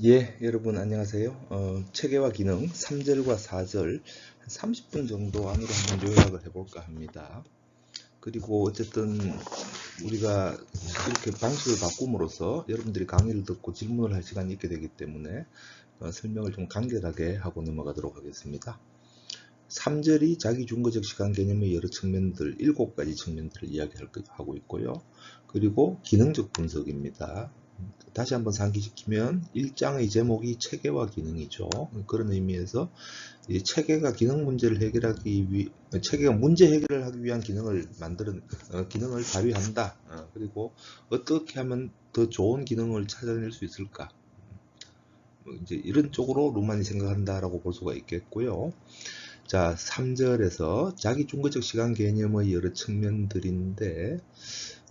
예, 여러분 안녕하세요. 체계화 기능 3절과 4절 한 30분 정도 안으로 한번 요약을 해볼까 합니다. 그리고 어쨌든 우리가 이렇게 방식을 바꿈으로써 여러분들이 강의를 듣고 질문을 할 시간이 있게 되기 때문에 설명을 좀 간결하게 하고 넘어가도록 하겠습니다. 3절이 자기 중거적 시간 개념의 여러 측면들, 7가지 측면들을 이야기하고 있고요. 그리고 기능적 분석입니다. 다시 한번 상기시키면 1장의 제목이 체계화 기능이죠. 그런 의미에서 이 체계가 기능 문제를 해결하기 위 체계가 문제 해결을 하기 위한 기능을 기능을 발휘한다. 그리고 어떻게 하면 더 좋은 기능을 찾아낼 수 있을까? 이제 이런 쪽으로 루만이 생각한다라고 볼 수가 있겠고요. 자, 3절에서 자기 중거적 시간 개념의 여러 측면들인데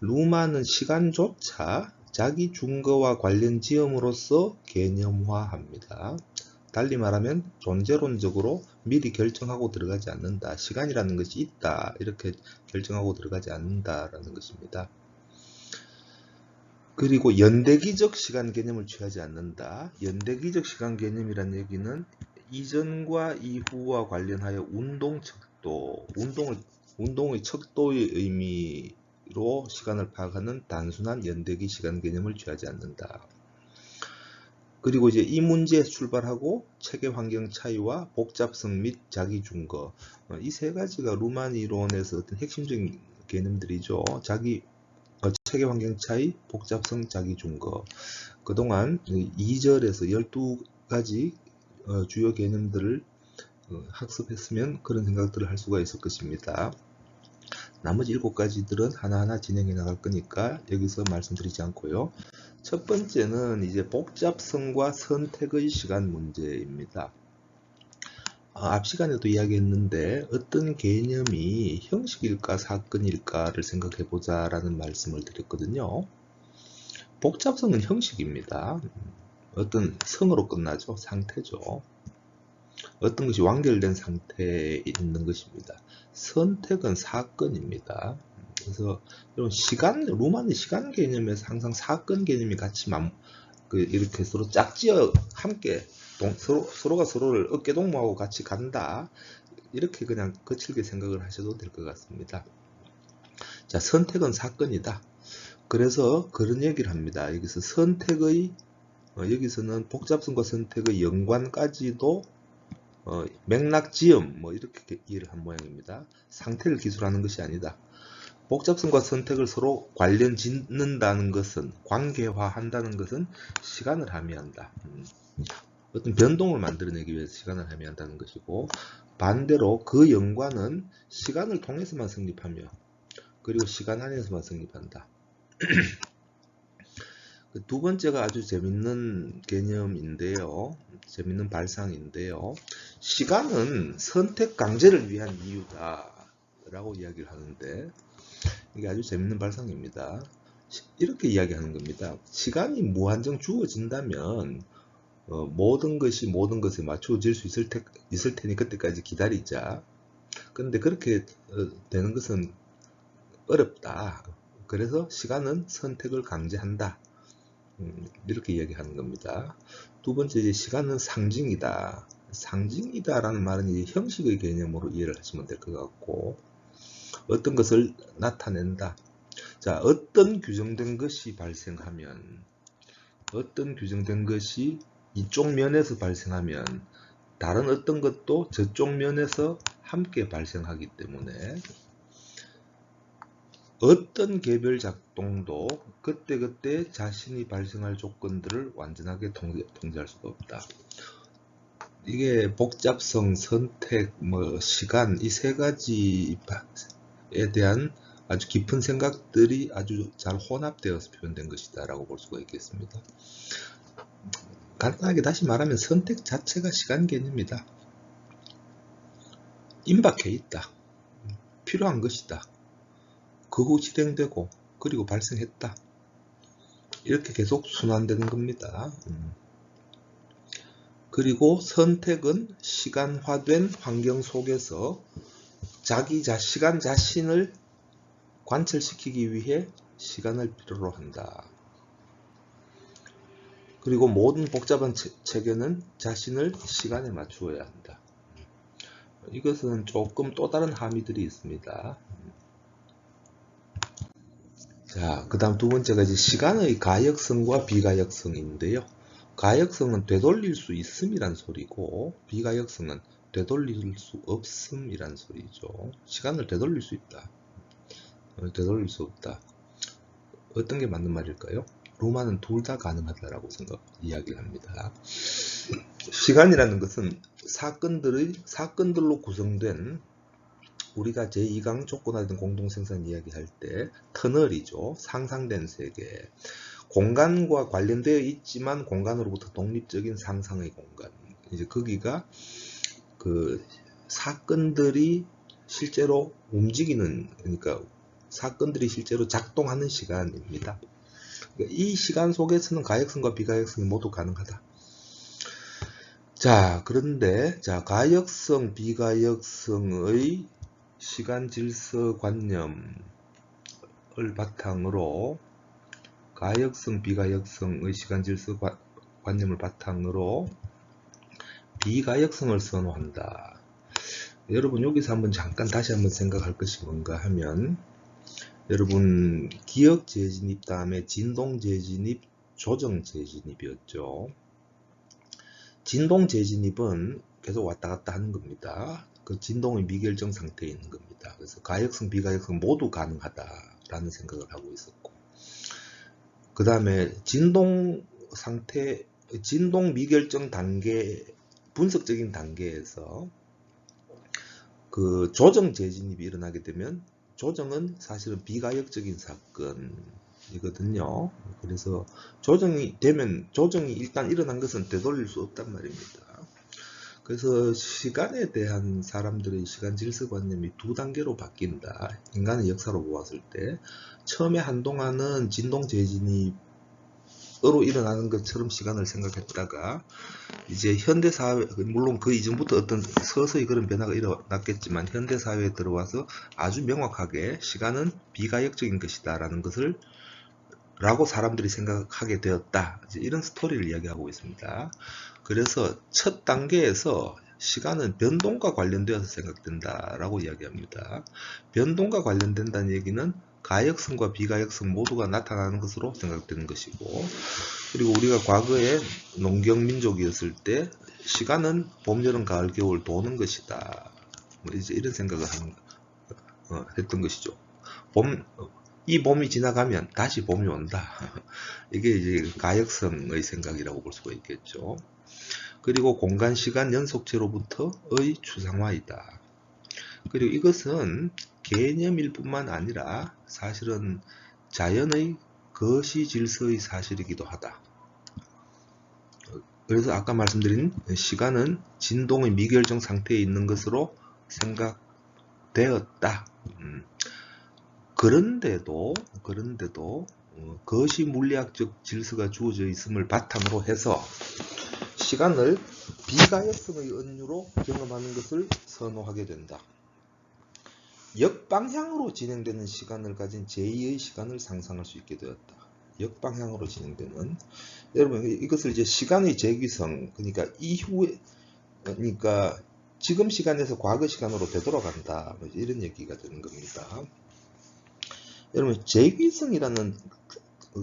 루만은 시간조차 자기 중거와 관련 지음으로써 개념화합니다. 달리 말하면 존재론적으로 미리 결정하고 들어가지 않는다. 시간이라는 것이 있다. 이렇게 결정하고 들어가지 않는다라는 것입니다. 그리고 연대기적 시간 개념을 취하지 않는다. 연대기적 시간 개념이란 얘기는 이전과 이후와 관련하여 운동의 척도의 의미로 시간을 파악하는 단순한 연대기 시간 개념을 취하지 않는다. 그리고 이제 이 문제에서 출발하고 체계 환경 차이와 복잡성 및 자기 중거, 이 세 가지가 루만 이론에서 어떤 핵심적인 개념들이죠. 체계 환경 차이, 복잡성, 자기 중거. 그동안 2절에서 12가지 주요 개념들을 학습했으면 그런 생각들을 할 수가 있을 것입니다. 나머지 7가지들은 하나하나 진행해 나갈 거니까 여기서 말씀드리지 않고요. 첫 번째는 이제 복잡성과 선택의 시간 문제입니다. 앞 시간에도 이야기했는데 어떤 개념이 형식일까 사건일까를 생각해 보자라는 말씀을 드렸거든요. 복잡성은 형식입니다. 어떤 성으로 끝나죠. 상태죠. 어떤 것이 완결된 상태에 있는 것입니다. 선택은 사건입니다. 그래서 루만의 시간 개념에서 항상 사건 개념이 같이 이렇게 서로 짝지어 함께 서로가 서로를 어깨동무하고 같이 간다. 이렇게 그냥 거칠게 생각을 하셔도 될 것 같습니다. 자, 선택은 사건이다. 그래서 그런 얘기를 합니다. 여기서는 복잡성과 선택의 연관까지도 맥락지음 이렇게 이해를 한 모양입니다. 상태를 기술하는 것이 아니다. 복잡성과 선택을 서로 관련 짓는다는 것은, 관계화한다는 것은 시간을 함의한다. 어떤 변동을 만들어내기 위해서 시간을 함의한다는 것이고, 반대로 그 연관은 시간을 통해서만 성립하며 그리고 시간 안에서만 성립한다. 두 번째가 아주 재밌는 개념인데요. 재밌는 발상인데요. 시간은 선택 강제를 위한 이유다 라고 이야기를 하는데, 이게 아주 재밌는 발상입니다. 이렇게 이야기하는 겁니다. 시간이 무한정 주어진다면 모든 것에 맞춰질 수 있을 테니 그때까지 기다리자. 그런데 그렇게 되는 것은 어렵다. 그래서 시간은 선택을 강제한다. 이렇게 이야기하는 겁니다. 두 번째, 이제 시간은 상징이다. 상징이다라는 말은 이제 형식의 개념으로 이해를 하시면 될 것 같고, 어떤 것을 나타낸다. 자, 어떤 규정된 것이 이쪽 면에서 발생하면 다른 어떤 것도 저쪽 면에서 함께 발생하기 때문에 어떤 개별 작동도 그때그때 자신이 발생할 조건들을 완전하게 통제할 수가 없다. 이게 복잡성, 선택, 시간, 이 세 가지에 대한 아주 깊은 생각들이 아주 잘 혼합되어서 표현된 것이다 라고 볼 수가 있겠습니다. 간단하게 다시 말하면 선택 자체가 시간 개념이다. 임박해 있다. 필요한 것이다. 그 후 실행되고 그리고 발생했다. 이렇게 계속 순환되는 겁니다. 그리고 선택은 시간화된 환경 속에서 시간 자신을 관철시키기 위해 시간을 필요로 한다. 그리고 모든 복잡한 체계는 자신을 시간에 맞추어야 한다. 이것은 조금 또 다른 함의들이 있습니다. 자, 그 다음 두 번째가 이제 시간의 가역성과 비가역성인데요. 가역성은 되돌릴 수 있음이란 소리고, 비가역성은 되돌릴 수 없음이란 소리죠. 시간을 되돌릴 수 있다. 되돌릴 수 없다. 어떤 게 맞는 말일까요? 로마는 둘 다 가능하다라고 이야기를 합니다. 시간이라는 것은 사건들로 구성된, 우리가 제2강 조건화된 공동생산 이야기할 때 터널이죠. 상상된 세계. 공간과 관련되어 있지만 공간으로부터 독립적인 상상의 공간. 이제 거기가 그 사건들이 실제로 움직이는, 그러니까 사건들이 실제로 작동하는 시간입니다. 그러니까 이 시간 속에서는 가역성과 비가역성이 모두 가능하다. 자, 그런데 가역성, 비가역성의 시간 질서 관념을 바탕으로, 가역성, 비가역성의 시간 질서 관념을 바탕으로 비가역성을 선호한다. 여러분 여기서 한번 잠깐 다시 한번 생각할 것이 뭔가 하면, 여러분 기억 재진입 다음에 진동 재진입, 조정 재진입이었죠. 진동 재진입은 계속 왔다 갔다 하는 겁니다. 그 진동의 미결정 상태에 있는 겁니다. 그래서 가역성, 비가역성 모두 가능하다라는 생각을 하고 있었고, 그 다음에 진동 상태, 진동 미결정 단계, 분석적인 단계에서 그 조정 재진입이 일어나게 되면, 조정은 사실은 비가역적인 사건이거든요. 그래서 조정이 되면, 조정이 일단 일어난 것은 되돌릴 수 없단 말입니다. 그래서 시간에 대한 사람들의 시간 질서관념이 두 단계로 바뀐다. 인간의 역사로 보았을 때 처음에 한동안은 진동 재진입으로 일어나는 것처럼 시간을 생각했다가, 이제 현대사회, 물론 그 이전부터 어떤 서서히 그런 변화가 일어났겠지만 현대사회에 들어와서 아주 명확하게 시간은 비가역적인 것이다 라고 사람들이 생각하게 되었다. 이런 스토리를 이야기하고 있습니다. 그래서 첫 단계에서 시간은 변동과 관련되어서 생각된다라고 이야기합니다. 변동과 관련된다는 얘기는 가역성과 비가역성 모두가 나타나는 것으로 생각되는 것이고, 그리고 우리가 과거에 농경민족이었을 때 시간은 봄, 여름, 가을, 겨울 도는 것이다. 이제 이런 생각을 했던 것이죠. 이 봄이 지나가면 다시 봄이 온다. 이게 이제 가역성의 생각이라고 볼 수가 있겠죠. 그리고 공간, 시간 연속체로부터의 추상화이다. 그리고 이것은 개념일 뿐만 아니라 사실은 자연의 거시 질서의 사실이기도 하다. 그래서 아까 말씀드린 시간은 진동의 미결정 상태에 있는 것으로 생각되었다. 그런데도 거시 물리학적 질서가 주어져 있음을 바탕으로 해서 시간을 비가역성의 은유로 경험하는 것을 선호하게 된다. 역방향으로 진행되는 시간을 가진 제2의 시간을 상상할 수 있게 되었다. 역방향으로 진행되는, 여러분 이것을 이제 시간의 재귀성, 그러니까 이후에, 그러니까 지금 시간에서 과거 시간으로 되돌아간다, 이런 얘기가 되는 겁니다. 여러분 재귀성이라는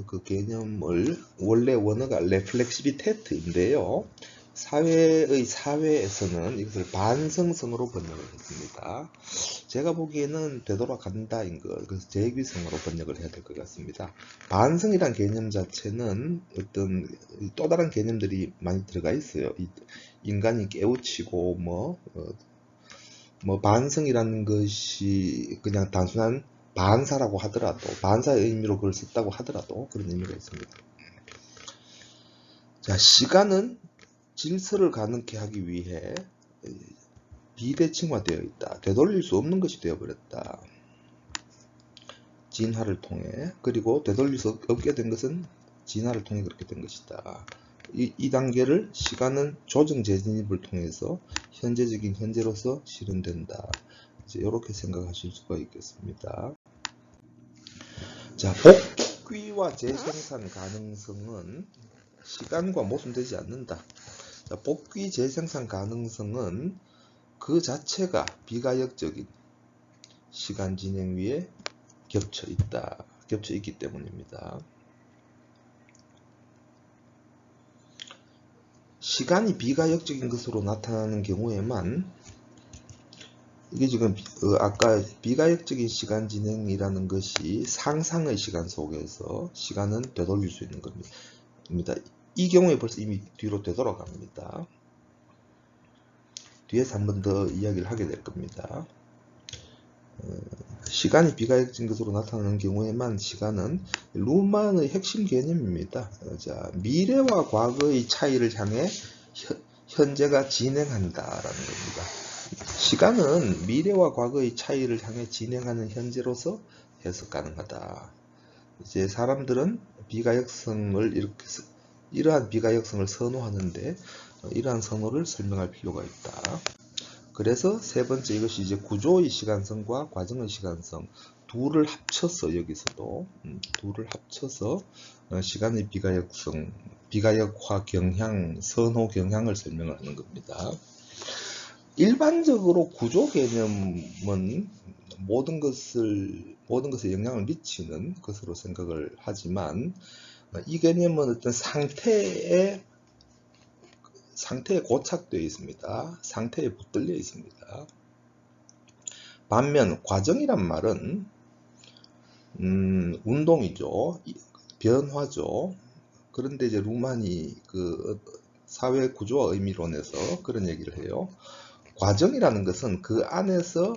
그 개념을, 원래 원어가 레플렉시비테트인데요. 사회에서는 이것을 반성성으로 번역을 했습니다. 제가 보기에는 되돌아간다인 것, 그래서 재귀성으로 번역을 해야 될 것 같습니다. 반성이란 개념 자체는 어떤 또 다른 개념들이 많이 들어가 있어요. 인간이 깨우치고 반성이라는 것이 그냥 단순한 반사라고 하더라도, 반사의 의미로 그걸 썼다고 하더라도 그런 의미가 있습니다. 자, 시간은 질서를 가능케 하기 위해 비대칭화되어 있다. 되돌릴 수 없는 것이 되어버렸다. 진화를 통해. 그리고 되돌릴 수 없게 된 것은 진화를 통해 그렇게 된 것이다. 이 단계를 시간은 조정 재진입을 통해서 현재적인 현재로서 실현된다. 이제 이렇게 생각하실 수가 있겠습니다. 자, 복귀와 재생산 가능성은 시간과 모순되지 않는다. 자, 복귀 재생산 가능성은 그 자체가 비가역적인 시간 진행 위에 겹쳐 있기 때문입니다. 시간이 비가역적인 것으로 나타나는 경우에만, 이게 지금 아까 비가역적인 시간 진행이라는 것이 상상의 시간 속에서 시간은 되돌릴 수 있는 겁니다. 이 경우에 벌써 이미 뒤로 되돌아갑니다. 뒤에서 한 번 더 이야기를 하게 될 겁니다. 시간이 비가역적인 것으로 나타나는 경우에만 시간은 루만의 핵심 개념입니다. 자, 미래와 과거의 차이를 향해 현재가 진행한다라는 겁니다. 시간은 미래와 과거의 차이를 향해 진행하는 현재로서 해석 가능하다. 이제 사람들은 비가역성을 이러한 비가역성을 선호하는데 이러한 선호를 설명할 필요가 있다. 그래서 세 번째, 이것이 이제 구조의 시간성과 과정의 시간성 둘을 합쳐서, 여기서도 둘을 합쳐서 시간의 비가역성, 비가역화 경향, 선호 경향을 설명하는 겁니다. 일반적으로 구조 개념은 모든 것에 영향을 미치는 것으로 생각을 하지만, 이 개념은 어떤 상태에 고착되어 있습니다. 상태에 붙들려 있습니다. 반면 과정이란 말은 운동이죠. 변화죠. 그런데 이제 루만이 그 사회 구조와 의미론에서 그런 얘기를 해요. 과정이라는 것은 그 안에서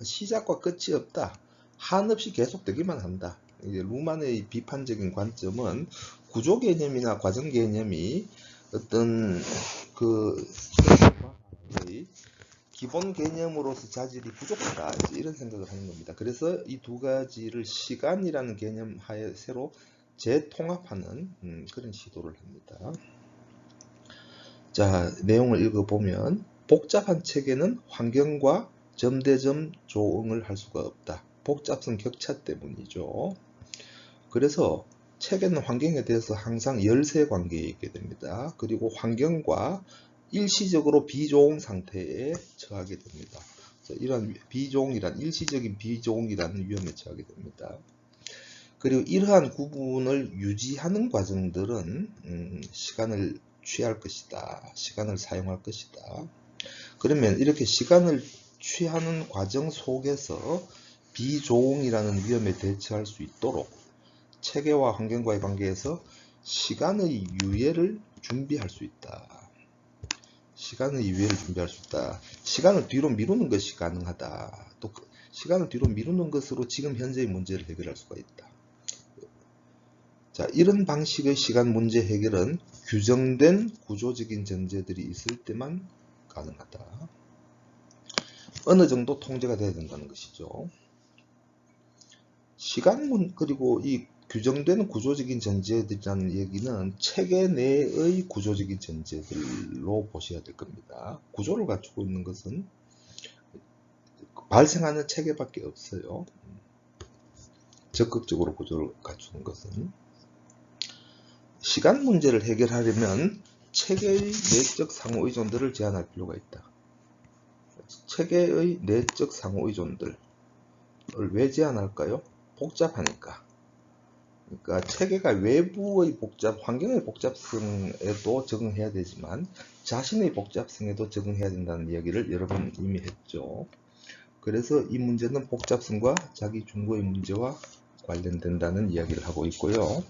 시작과 끝이 없다. 한없이 계속되기만 한다. 이제 루만의 비판적인 관점은 구조 개념이나 과정 개념이 어떤 그 기본 개념으로서 자질이 부족하다, 이런 생각을 하는 겁니다. 그래서 이 두 가지를 시간이라는 개념 하에 새로 재통합하는 그런 시도를 합니다. 자, 내용을 읽어보면, 복잡한 체계는 환경과 점대점 조응을 할 수가 없다. 복잡성 격차 때문이죠. 그래서 체계는 환경에 대해서 항상 열세 관계에 있게 됩니다. 그리고 환경과 일시적으로 비조응 상태에 처하게 됩니다. 이러한 일시적인 비조응이라는 위험에 처하게 됩니다. 그리고 이러한 구분을 유지하는 과정들은 시간을 취할 것이다. 시간을 사용할 것이다. 그러면 이렇게 시간을 취하는 과정 속에서 비조응이라는 위험에 대처할 수 있도록 체계와 환경과의 관계에서 시간의 유예를 준비할 수 있다. 시간의 유예를 준비할 수 있다. 시간을 뒤로 미루는 것이 가능하다. 또 시간을 뒤로 미루는 것으로 지금 현재의 문제를 해결할 수가 있다. 자, 이런 방식의 시간 문제 해결은 규정된 구조적인 전제들이 있을 때만 가능하다. 어느 정도 통제가 돼야 된다는 것이죠. 그리고 이 규정된 구조적인 전제들이라는 얘기는 체계 내의 구조적인 전제들로 보셔야 될 겁니다. 구조를 갖추고 있는 것은 발생하는 체계밖에 없어요. 적극적으로 구조를 갖추는 것은. 시간 문제를 해결하려면 체계의 내적 상호의존들을 제한할 필요가 있다. 체계의 내적 상호의존들을 왜 제한할까요? 복잡하니까. 그러니까 체계가 외부의 환경의 복잡성에도 적응해야 되지만 자신의 복잡성에도 적응해야 된다는 이야기를 여러 번 이미 했죠. 그래서 이 문제는 복잡성과 자기 중고의 문제와 관련된다는 이야기를 하고 있고요.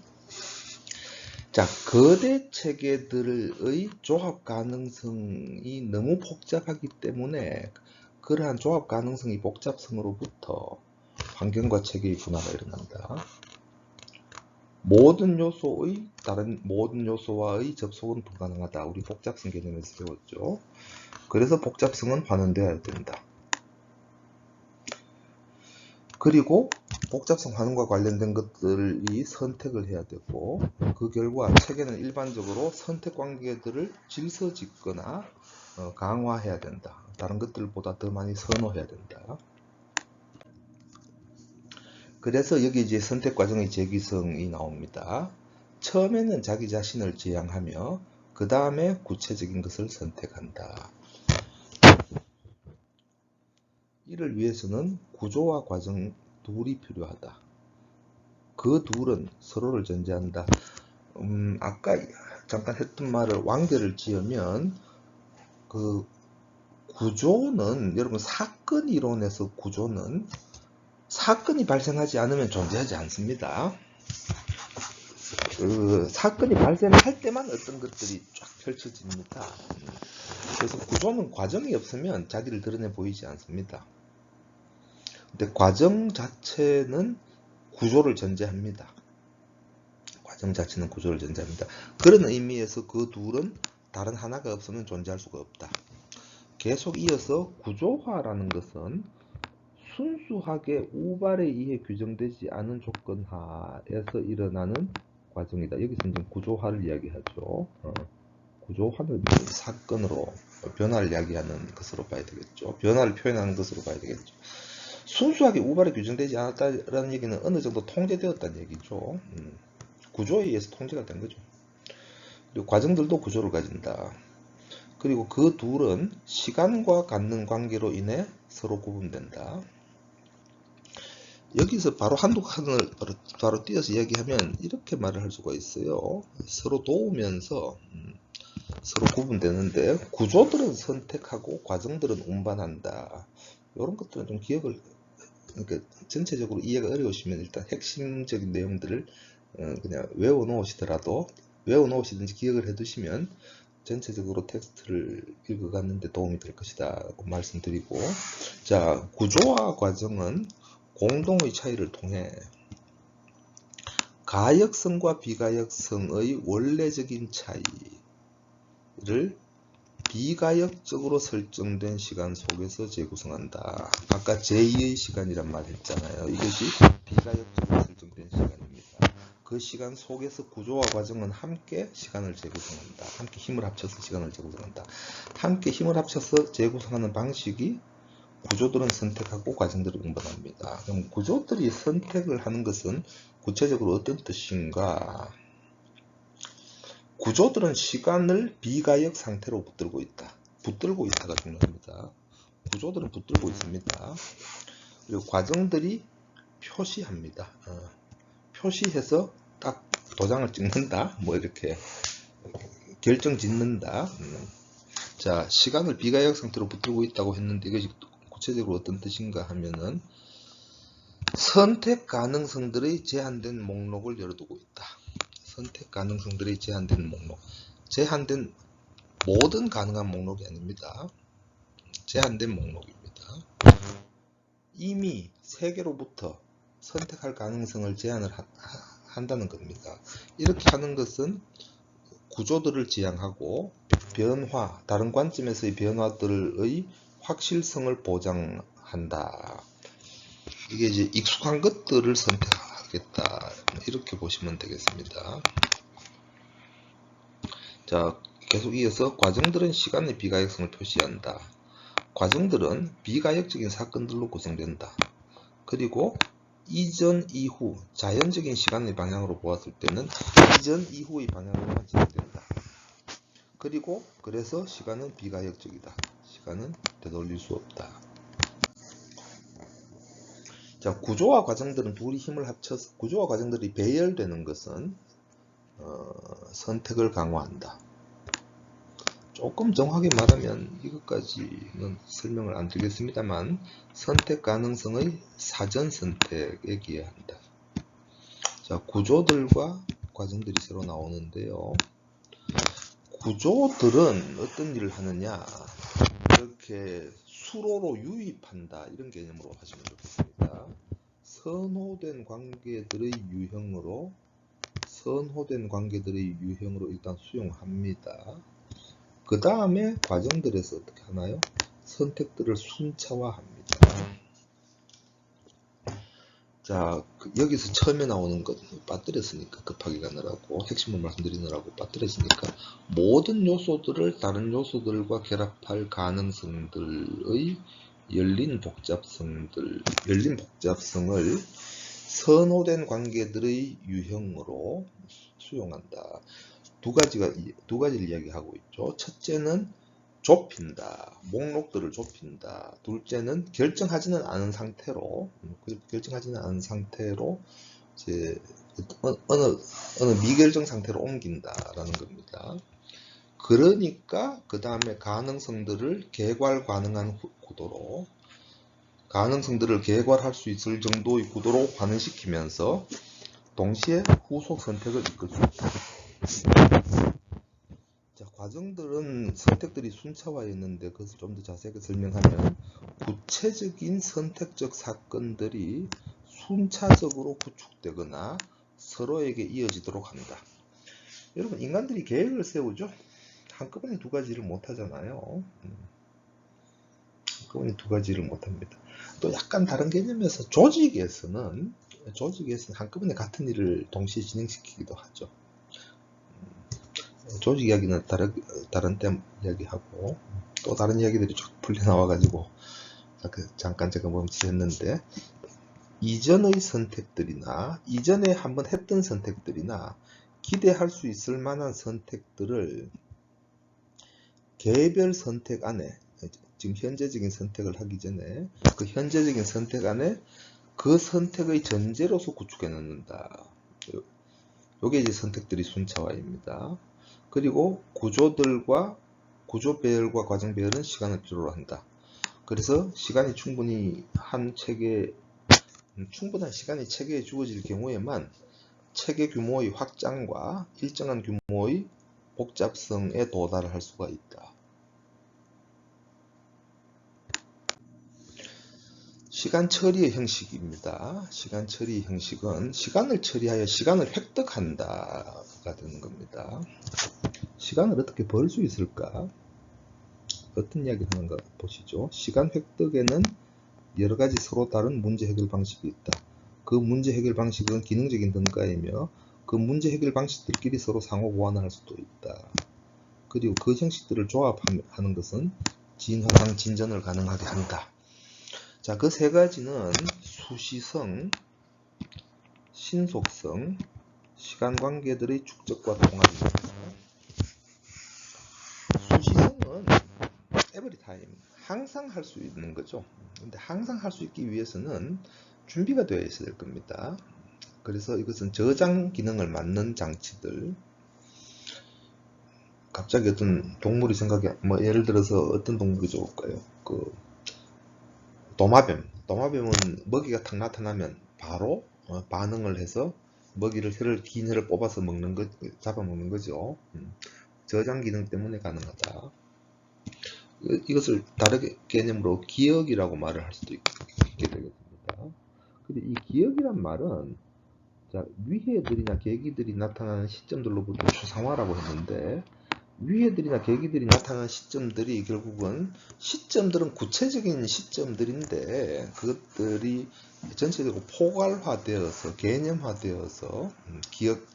자, 거대 체계들의 조합 가능성이 너무 복잡하기 때문에 그러한 조합 가능성이 복잡성으로부터 환경과 체계의 분화가 일어난다. 다른 모든 요소와의 접속은 불가능하다. 우리 복잡성 개념에서 배웠죠. 그래서 복잡성은 환원되어야 된다. 그리고 복잡성 환원과 관련된 것들이 선택을 해야 되고, 그 결과 체계는 일반적으로 선택 관계들을 질서짓거나 강화해야 된다. 다른 것들보다 더 많이 선호해야 된다. 그래서 여기 이제 선택 과정의 재기성이 나옵니다. 처음에는 자기 자신을 지향하며 그 다음에 구체적인 것을 선택한다. 이를 위해서는 구조와 과정 둘이 필요하다. 그 둘은 서로를 전제한다. 아까 잠깐 했던 말을 완결을 지으면 그 구조는 여러분 사건 이론에서 구조는 사건이 발생하지 않으면 존재하지 않습니다. 그 사건이 발생할 때만 어떤 것들이 쫙 펼쳐집니다. 그래서 구조는 과정이 없으면 자기를 드러내 보이지 않습니다. 근데 과정 자체는 구조를 전제합니다. 과정 자체는 구조를 전제합니다. 그런 의미에서 그 둘은 다른 하나가 없으면 존재할 수가 없다. 계속 이어서 구조화라는 것은 순수하게 우발에 의해 규정되지 않은 조건 하에서 일어나는 과정이다. 여기서 이제 구조화를 이야기하죠. 구조화는 사건으로 변화를 이야기하는 것으로 봐야 되겠죠. 변화를 표현하는 것으로 봐야 되겠죠. 순수하게 우발에 규정되지 않았다라는 얘기는 어느 정도 통제되었다는 얘기죠. 구조에 의해서 통제가 된 거죠. 그리고 과정들도 구조를 가진다. 그리고 그 둘은 시간과 갖는 관계로 인해 서로 구분된다. 여기서 바로 한두 칸을 바로 띄어서 이야기하면 이렇게 말을 할 수가 있어요. 서로 도우면서 서로 구분되는데 구조들은 선택하고 과정들은 운반한다. 이런 것들은 좀 기억을, 그러니까 전체적으로 이해가 어려우시면 일단 핵심적인 내용들을 그냥 외워놓으시든지 기억을 해두시면 전체적으로 텍스트를 읽어갔는데 도움이 될 것이다 라고 말씀드리고, 자, 구조와 과정은 공동의 차이를 통해 가역성과 비가역성의 원래적인 차이를 비가역적으로 설정된 시간 속에서 재구성한다. 아까 제2의 시간이란 말 했잖아요. 이것이 비가역적으로 설정된 시간입니다. 그 시간 속에서 구조와 과정은 함께 시간을 재구성한다. 함께 힘을 합쳐서 시간을 재구성한다. 함께 힘을 합쳐서 재구성하는 방식이 구조들은 선택하고 과정들을 운반합니다. 그럼 구조들이 선택을 하는 것은 구체적으로 어떤 뜻인가? 구조들은 시간을 비가역 상태로 붙들고 있다. 붙들고 있다가 중요합니다. 구조들은 붙들고 있습니다. 그리고 과정들이 표시합니다. 표시해서 딱 도장을 찍는다. 뭐 이렇게 결정 짓는다. 자, 시간을 비가역 상태로 붙들고 있다고 했는데 이것이 구체적으로 어떤 뜻인가 하면은 선택 가능성들의 제한된 목록을 열어두고 있다. 선택 가능성들의 제한된 목록. 제한된 모든 가능한 목록이 아닙니다. 제한된 목록입니다. 이미 세계로부터 선택할 가능성을 제한을 한다는 겁니다. 이렇게 하는 것은 구조들을 지향하고 변화, 다른 관점에서의 변화들의 확실성을 보장한다. 이게 이제 익숙한 것들을 선택하겠다. 이렇게 보시면 되겠습니다. 자, 계속 이어서 과정들은 시간의 비가역성을 표시한다. 과정들은 비가역적인 사건들로 구성된다. 그리고 이전, 이후, 자연적인 시간의 방향으로 보았을 때는 이전, 이후의 방향으로만 진행된다. 그리고 그래서 시간은 비가역적이다. 시간은 되돌릴 수 없다. 자, 구조와 과정들은 둘이 힘을 합쳐서 구조와 과정들이 배열되는 것은 선택을 강화한다. 조금 정확하게 말하면 이것까지는 설명을 안 드리겠습니다만 선택 가능성의 사전 선택에 기여한다. 자, 구조들과 과정들이 새로 나오는데요. 구조들은 어떤 일을 하느냐, 이렇게 수로로 유입한다, 이런 개념으로 하시면 좋겠습니다. 선호된 관계들의 유형으로 일단 수용합니다. 그 다음에 과정들에서 어떻게 하나요? 선택들을 순차화합니다. 자, 여기서 처음에 나오는 것 빠뜨렸으니까, 급하게 가느라고 핵심을 말씀드리느라고 빠뜨렸으니까 모든 요소들을 다른 요소들과 결합할 가능성들의 열린 복잡성을 선호된 관계들의 유형으로 수용한다. 두 가지를 이야기하고 있죠. 첫째는 좁힌다. 목록들을 좁힌다. 둘째는 결정하지는 않은 상태로 이제 어느 미결정 상태로 옮긴다라는 겁니다. 그러니까 그 다음에 가능성들을 개괄 가능한 구도로, 가능성들을 개괄할 수 있을 정도의 구도로 환원시키면서 동시에 후속 선택을 이끌 수 있다. 자, 과정들은 선택들이 순차화였는데 그것을 좀 더 자세하게 설명하면 구체적인 선택적 사건들이 순차적으로 구축되거나 서로에게 이어지도록 한다. 여러분, 인간들이 계획을 세우죠. 한꺼번에 두 가지를 못 하잖아요. 한꺼번에 두 가지를 못 합니다. 또 약간 다른 개념에서 조직에서는 한꺼번에 같은 일을 동시에 진행시키기도 하죠. 조직 이야기는 다른 때 이야기하고, 또 다른 이야기들이 쭉 풀려 나와가지고 잠깐 제가 멈칫했는데, 이전의 선택들이나 이전에 한번 했던 선택들이나 기대할 수 있을 만한 선택들을 개별 선택 안에, 지금 현재적인 선택을 하기 전에 그 현재적인 선택 안에 그 선택의 전제로서 구축해 놓는다. 요게 이제 선택들이 순차화입니다. 그리고 구조 배열과 과정 배열은 시간을 필요로 한다. 그래서 시간이 충분한 시간이 체계에 주어질 경우에만 체계 규모의 확장과 일정한 규모의 복잡성에 도달할 수가 있다. 시간 처리의 형식입니다. 시간 처리 형식은 시간을 처리하여 시간을 획득한다가 되는 겁니다. 시간을 어떻게 벌 수 있을까? 어떤 이야기를 하는가 보시죠. 시간 획득에는 여러 가지 서로 다른 문제 해결 방식이 있다. 그 문제 해결 방식은 기능적인 등가이며 그 문제 해결 방식들끼리 서로 상호 보완할 수도 있다. 그리고 그 형식들을 조합하는 것은 진화상 진전을 가능하게 한다. 자, 그 세 가지는 수시성, 신속성, 시간관계들의 축적과 통합입니다. 수시성은 에브리타임, 항상 할 수 있는 거죠. 근데 항상 할 수 있기 위해서는 준비가 되어 있어야 될 겁니다. 그래서 이것은 저장 기능을 맡는 장치들, 갑자기 어떤 동물이 예를 들어서 어떤 동물이 좋을까요? 도마뱀은 먹이가 탁 나타나면 바로 반응을 해서 긴 혀를 뽑아서 잡아먹는 거죠. 저장 기능 때문에 가능하다. 이것을 다른 개념으로 기억이라고 말을 할 수도 있게 되겠습니다. 근데 이 기억이란 말은, 자, 위해들이나 계기들이 나타나는 시점들로부터 추상화라고 했는데, 위해들이나 계기들이 나타나는 시점들이 시점들은 구체적인 시점들인데 그것들이 전체적으로 포괄화되어서 개념화되어서 기억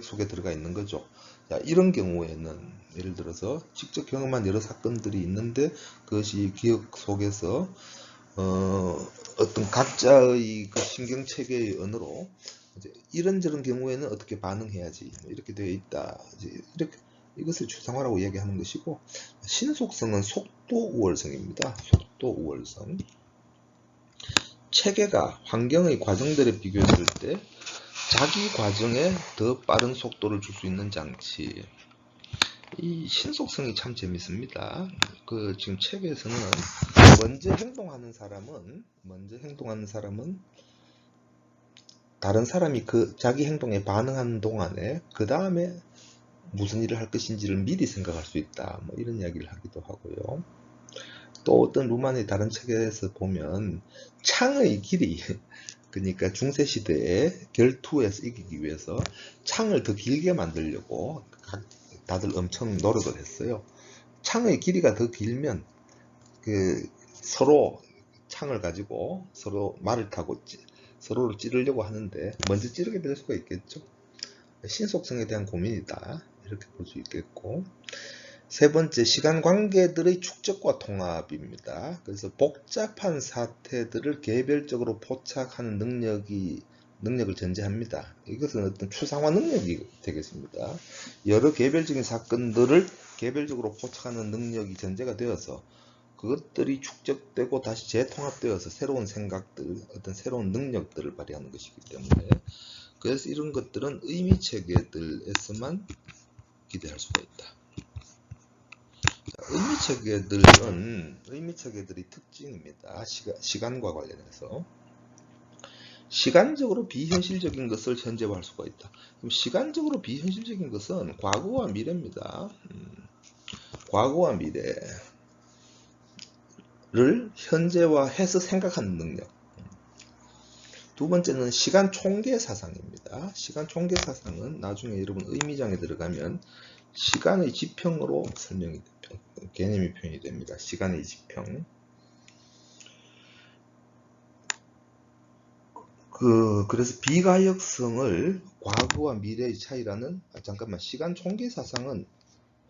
속에 들어가 있는 거죠. 자, 이런 경우에는 예를 들어서 직접 경험한 여러 사건들이 있는데 그것이 기억 속에서 어떤 각자의 그 신경체계의 언어로 이런저런 경우에는 어떻게 반응해야지 이렇게 되어 있다. 이것을 추상화라고 얘기하는 것이고, 신속성은 속도 우월성입니다. 속도 우월성. 체계가 환경의 과정들에 비교했을 때 자기 과정에 더 빠른 속도를 줄 수 있는 장치. 이 신속성이 참 재밌습니다. 지금 책에서는 먼저 행동하는 사람은 다른 사람이 자기 행동에 반응하는 동안에 그 다음에 무슨 일을 할 것인지를 미리 생각할 수 있다. 이런 이야기를 하기도 하고요. 또 어떤 루만의 다른 책에서 보면 창의 길이, 그러니까 중세시대에 결투에서 이기기 위해서 창을 더 길게 만들려고 다들 엄청 노력을 했어요. 창의 길이가 더 길면 서로 창을 가지고 서로 말을 타고 서로를 찌르려고 하는데 먼저 찌르게 될 수가 있겠죠. 신속성에 대한 고민이다. 이렇게 볼 수 있겠고, 세 번째, 시간 관계들의 축적과 통합입니다. 그래서 복잡한 사태들을 개별적으로 포착하는 능력이 능력을 전제합니다. 이것은 어떤 추상화 능력이 되겠습니다. 여러 개별적인 사건들을 개별적으로 포착하는 능력이 전제가 되어서 그것들이 축적되고 다시 재통합되어서 새로운 생각들, 어떤 새로운 능력들을 발휘하는 것이기 때문에, 그래서 이런 것들은 의미 체계들에서만 기대할 수가 있다. 의미 체계들의 특징입니다. 시간과 관련해서 시간적으로 비현실적인 것을 현재화할 수가 있다. 그럼 시간적으로 비현실적인 것은 과거와 미래입니다. 과거와 미래를 현재화해서 생각하는 능력. 두 번째는 시간 총계 사상입니다. 시간 총계 사상은 나중에 여러분 의미장에 들어가면 시간의 지평으로 개념이 표현이 됩니다. 시간의 지평. 그래서 비가역성을 과거와 미래의 차이라는, 시간 총계 사상은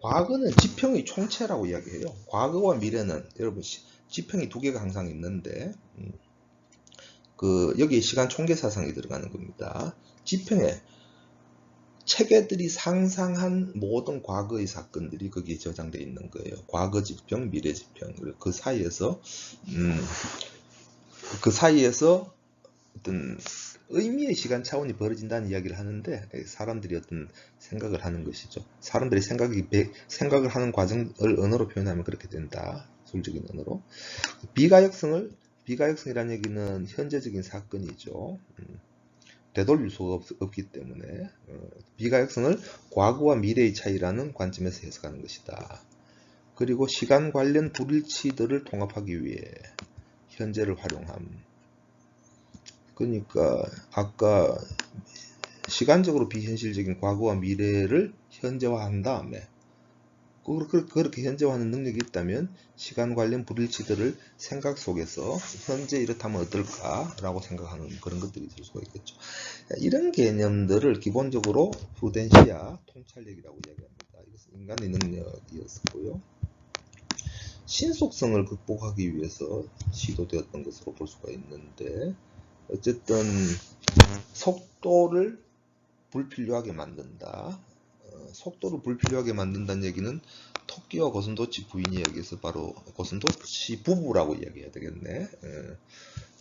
과거는 지평의 총체라고 이야기해요. 과거와 미래는 여러분 지평이 두 개가 항상 있는데, 여기에 시간 총계 사상이 들어가는 겁니다. 지평에 체계들이 상상한 모든 과거의 사건들이 거기에 저장되어 있는 거예요. 과거 지평, 미래 지평. 그 사이에서 어떤 의미의 시간 차원이 벌어진다는 이야기를 하는데, 사람들이 어떤 생각을 하는 것이죠. 사람들이 생각을 하는 과정을 언어로 표현하면 그렇게 된다. 술적인 언어로. 비가역성이라는 얘기는 현재적인 사건이죠. 되돌릴 수가 없기 때문에 비가역성을 과거와 미래의 차이라는 관점에서 해석하는 것이다. 그리고 시간 관련 불일치들을 통합하기 위해 현재를 활용함. 그러니까 아까 시간적으로 비현실적인 과거와 미래를 현재화한 다음에 그렇게 현재화하는 능력이 있다면 시간 관련 불일치들을 생각 속에서 현재 이렇다면 어떨까라고 생각하는 그런 것들이 있을 수가 있겠죠. 이런 개념들을 기본적으로 프루덴시아 통찰력이라고 이야기합니다. 이것은 인간의 능력이었고요. 신속성을 극복하기 위해서 시도되었던 것으로 볼 수가 있는데, 어쨌든 속도를 불필요하게 만든다. 속도를 불필요하게 만든다는 얘기는 토끼와 고슴도치 부인이 여기서 바로 고슴도치 부부라고 이야기해야 되겠네.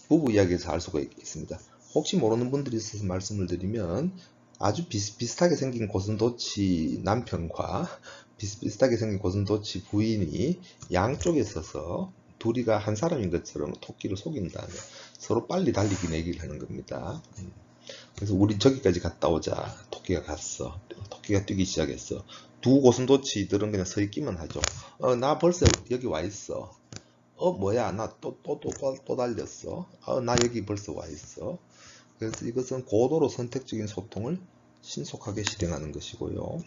부부 이야기에서 알 수가 있습니다. 혹시 모르는 분들이 있어서 말씀을 드리면, 아주 비슷하게 생긴 고슴도치 남편과 비슷하게 생긴 고슴도치 부인이 양쪽에 서서 둘이가 한 사람인 것처럼 토끼를 속인 다음에 서로 빨리 달리기 내기를 하는 겁니다. 그래서 우리 저기까지 갔다 오자. 토끼가 갔어. 토끼가 뛰기 시작했어. 두 고슴도치들은 그냥 서 있기만 하죠. 나 벌써 여기 와 있어. 뭐야, 나 또 달렸어. 나 여기 벌써 와 있어. 그래서 이것은 고도로 선택적인 소통을 신속하게 실행하는 것이고요.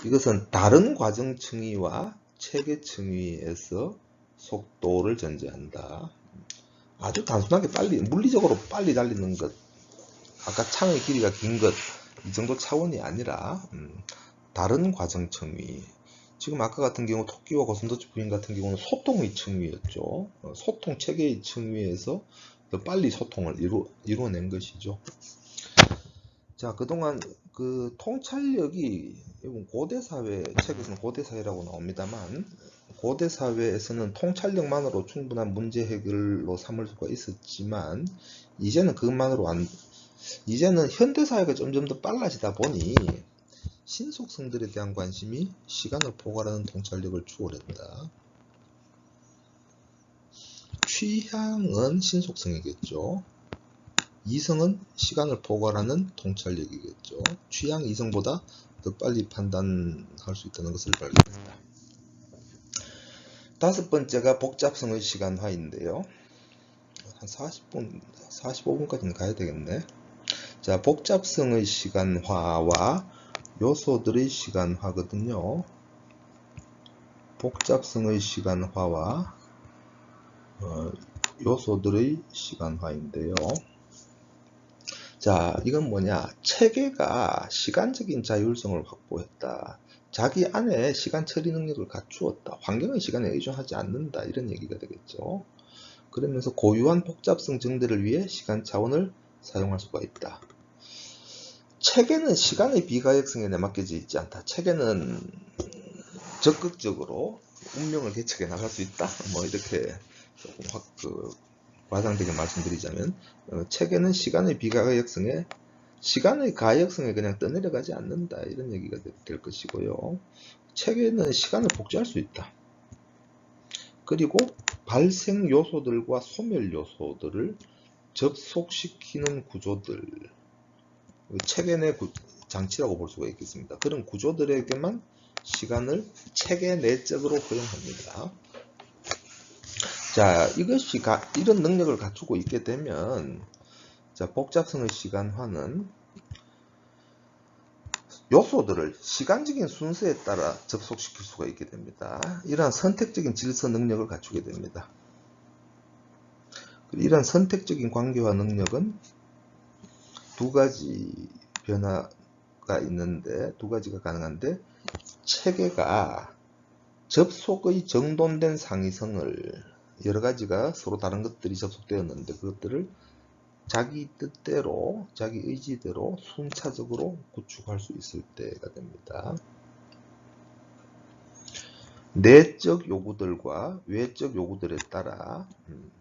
이것은 다른 과정 층위와 체계 층위에서 속도를 전제한다. 아주 단순하게 물리적으로 빨리 달리는 것, 아까 창의 길이가 긴 것, 이 정도 차원이 아니라 다른 과정 층위. 지금 아까 같은 경우 토끼와 고슴도치 부인 같은 경우는 소통의 층위였죠. 소통 체계의 층위에서 더 빨리 소통을 이루어낸 것이죠. 자, 그동안 그 통찰력이 고대사회, 책에서는 고대사회라고 나옵니다만, 고대사회에서는 통찰력만으로 충분한 문제 해결로 삼을 수가 있었지만, 이제는 이제는 현대사회가 점점 더 빨라지다 보니 신속성들에 대한 관심이 시간을 포괄하는 통찰력을 추월한다. 취향은 신속성이겠죠. 이성은 시간을 포괄하는 통찰력이겠죠. 취향 이성보다 더 빨리 판단할 수 있다는 것을 발견했다. 다섯 번째가 복잡성의 시간화인데요. 한 45분까지는 가야 되겠네. 자, 복잡성의 시간화와 요소들의 시간화거든요. 복잡성의 시간화와 요소들의 시간화인데요. 자, 이건 뭐냐? 체계가 시간적인 자율성을 확보했다. 자기 안에 시간 처리 능력을 갖추었다. 환경의 시간에 의존하지 않는다. 이런 얘기가 되겠죠. 그러면서 고유한 복잡성 증대를 위해 시간 차원을 사용할 수가 있다. 책에는 시간의 비가역성에 내맡겨져 있지 않다. 책에는 적극적으로 운명을 개척해 나갈 수 있다. 뭐 이렇게 조금 과장되게 말씀드리자면 책에는 시간의 비가역성에 시간의 가역성에 그냥 떠내려가지 않는다. 이런 얘기가 될 것이고요. 책에는 시간을 복제할 수 있다. 그리고 발생 요소들과 소멸 요소들을 접속시키는 구조들, 책의 장치라고 볼 수가 있겠습니다. 그런 구조들에게만 시간을 책의 내적으로 허용합니다. 자, 이것이 이런 능력을 갖추고 있게 되면, 자, 복잡성의 시간화는 요소들을 시간적인 순서에 따라 접속시킬 수가 있게 됩니다. 이러한 선택적인 질서 능력을 갖추게 됩니다. 이러한 선택적인 관계화 능력은 두 가지 변화가 있는데, 두 가지가 가능한데, 체계가 접속의 정돈된 상위성을 여러 가지가 서로 다른 것들이 접속되었는데 그것들을 자기 뜻대로, 자기 의지대로 순차적으로 구축할 수 있을 때가 됩니다. 내적 요구들과 외적 요구들에 따라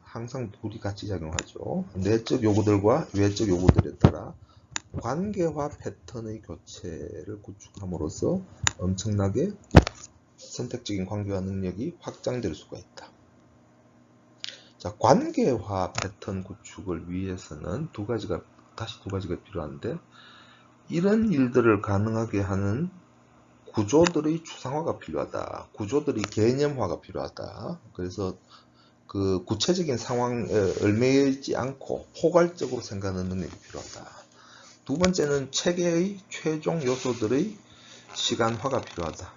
항상 둘이 같이 작용하죠. 내적 요구들과 외적 요구들에 따라 관계화 패턴의 교체를 구축함으로써 엄청나게 선택적인 관계화 능력이 확장될 수가 있다. 자, 관계화 패턴 구축을 위해서는 다시 두 가지가 필요한데, 이런 일들을 가능하게 하는 구조들의 추상화가 필요하다. 구조들의 개념화가 필요하다. 그래서 그 구체적인 상황에 얽매이지 않고 포괄적으로 생각하는 능력이 필요하다. 두 번째는 체계의 최종 요소들의 시간화가 필요하다.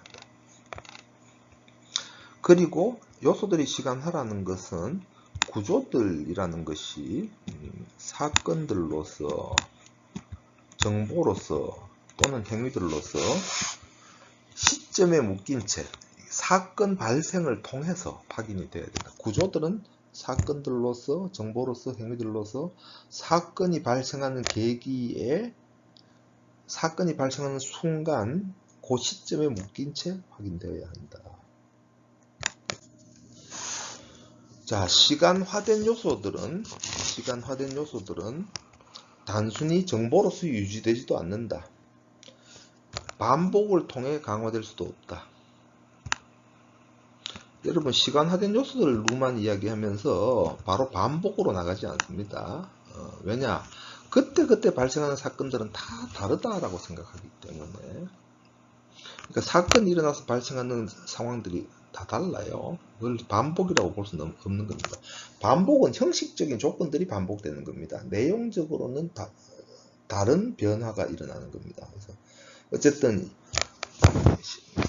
그리고 요소들의 시간화라는 것은 구조들이라는 것이 사건들로서, 정보로서 또는 행위들로서 시점에 묶인 채 사건 발생을 통해서 확인이 돼야 된다. 구조들은 사건들로서, 정보로서, 행위들로서 사건이 발생하는 계기에, 사건이 발생하는 순간 그 시점에 묶인 채 확인되어야 한다. 자, 시간화된 요소들은 단순히 정보로서 유지되지도 않는다. 반복을 통해 강화될 수도 없다. 여러분, 시간화된 요소들로만 이야기하면서 바로 반복으로 나가지 않습니다. 왜냐? 그때 발생하는 사건들은 다 다르다라고 생각하기 때문에. 그러니까 사건이 일어나서 발생하는 상황들이 다 달라요. 그걸 반복이라고 볼 수는 없는 겁니다. 반복은 형식적인 조건들이 반복되는 겁니다. 내용적으로는 다른 변화가 일어나는 겁니다. 그래서 어쨌든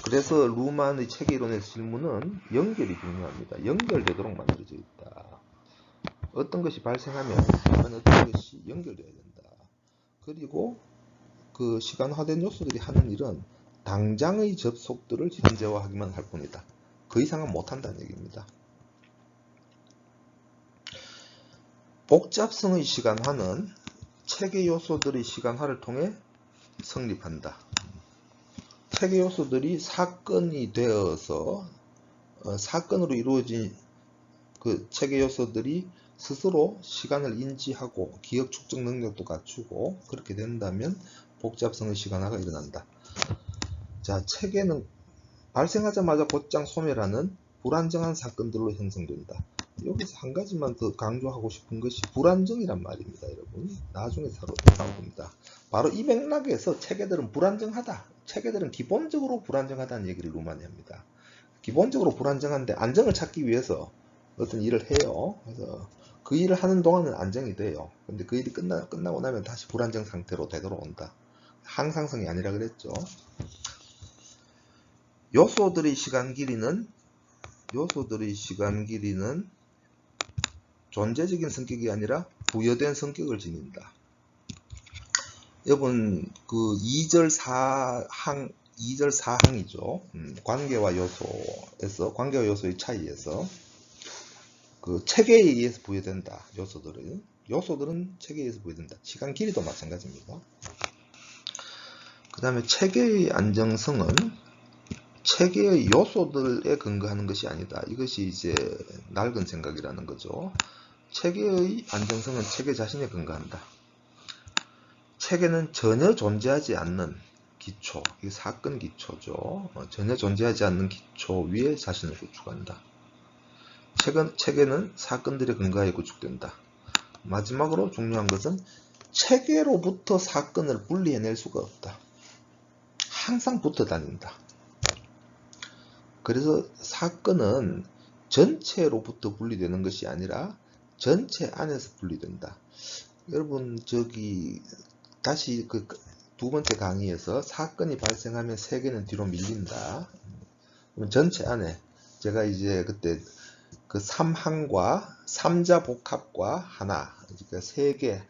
그래서 루만의 체계 이론의 질문은 연결이 중요합니다. 연결되도록 만들어져 있다. 어떤 것이 발생하면 어떤 것이 연결되어야 된다. 그리고 그 시간화된 요소들이 하는 일은 당장의 접속들을 현재화하기만 할 뿐이다. 그 이상은 못한다는 얘기입니다. 복잡성의 시간화는 체계 요소들의 시간화를 통해 성립한다. 체계 요소들이 사건이 되어서 사건으로 이루어진 그 체계 요소들이 스스로 시간을 인지하고 기억 축적 능력도 갖추고 그렇게 된다면 복잡성의 시간화가 일어난다. 자, 체계는 발생하자마자 곧장 소멸하는 불안정한 사건들로 형성된다. 여기서 한 가지만 더 강조하고 싶은 것이 불안정이란 말입니다, 여러분. 나중에 나옵니다. 바로 이 맥락에서 체계들은 불안정하다. 체계들은 기본적으로 불안정하다는 얘기를 루만이 합니다. 기본적으로 불안정한데 안정을 찾기 위해서 어떤 일을 해요. 그래서 그 일을 하는 동안은 안정이 돼요. 근데 그 일이 끝나고 나면 다시 불안정 상태로 되돌아온다. 항상성이 아니라 그랬죠. 요소들의 시간 길이는 존재적인 성격이 아니라 부여된 성격을 지닌다. 여러분, 그 2절 4항이죠. 관계와 요소의 차이에서 그 체계에 의해서 부여된다. 요소들은 요소들은 체계에서 보여준다. 시간 길이도 마찬가지입니다. 그 다음에 체계의 안정성은 체계의 요소들에 근거하는 것이 아니다. 이것이 이제 낡은 생각이라는 거죠. 체계의 안정성은 체계 자신에 근거한다. 체계는 전혀 존재하지 않는 기초, 이게 사건 기초죠. 전혀 존재하지 않는 기초 위에 자신을 구축한다. 체계는 사건들에 근거하여 구축된다. 마지막으로 중요한 것은 체계로부터 사건을 분리해낼 수가 없다. 항상 붙어 다닌다. 그래서 사건은 전체로부터 분리되는 것이 아니라 전체 안에서 분리된다. 여러분 다시 그 두 번째 강의에서 사건이 발생하면 세계는 뒤로 밀린다. 그럼 전체 안에 제가 이제 그때 그 3항과 3자 복합과 하나, 그러니까 세 개,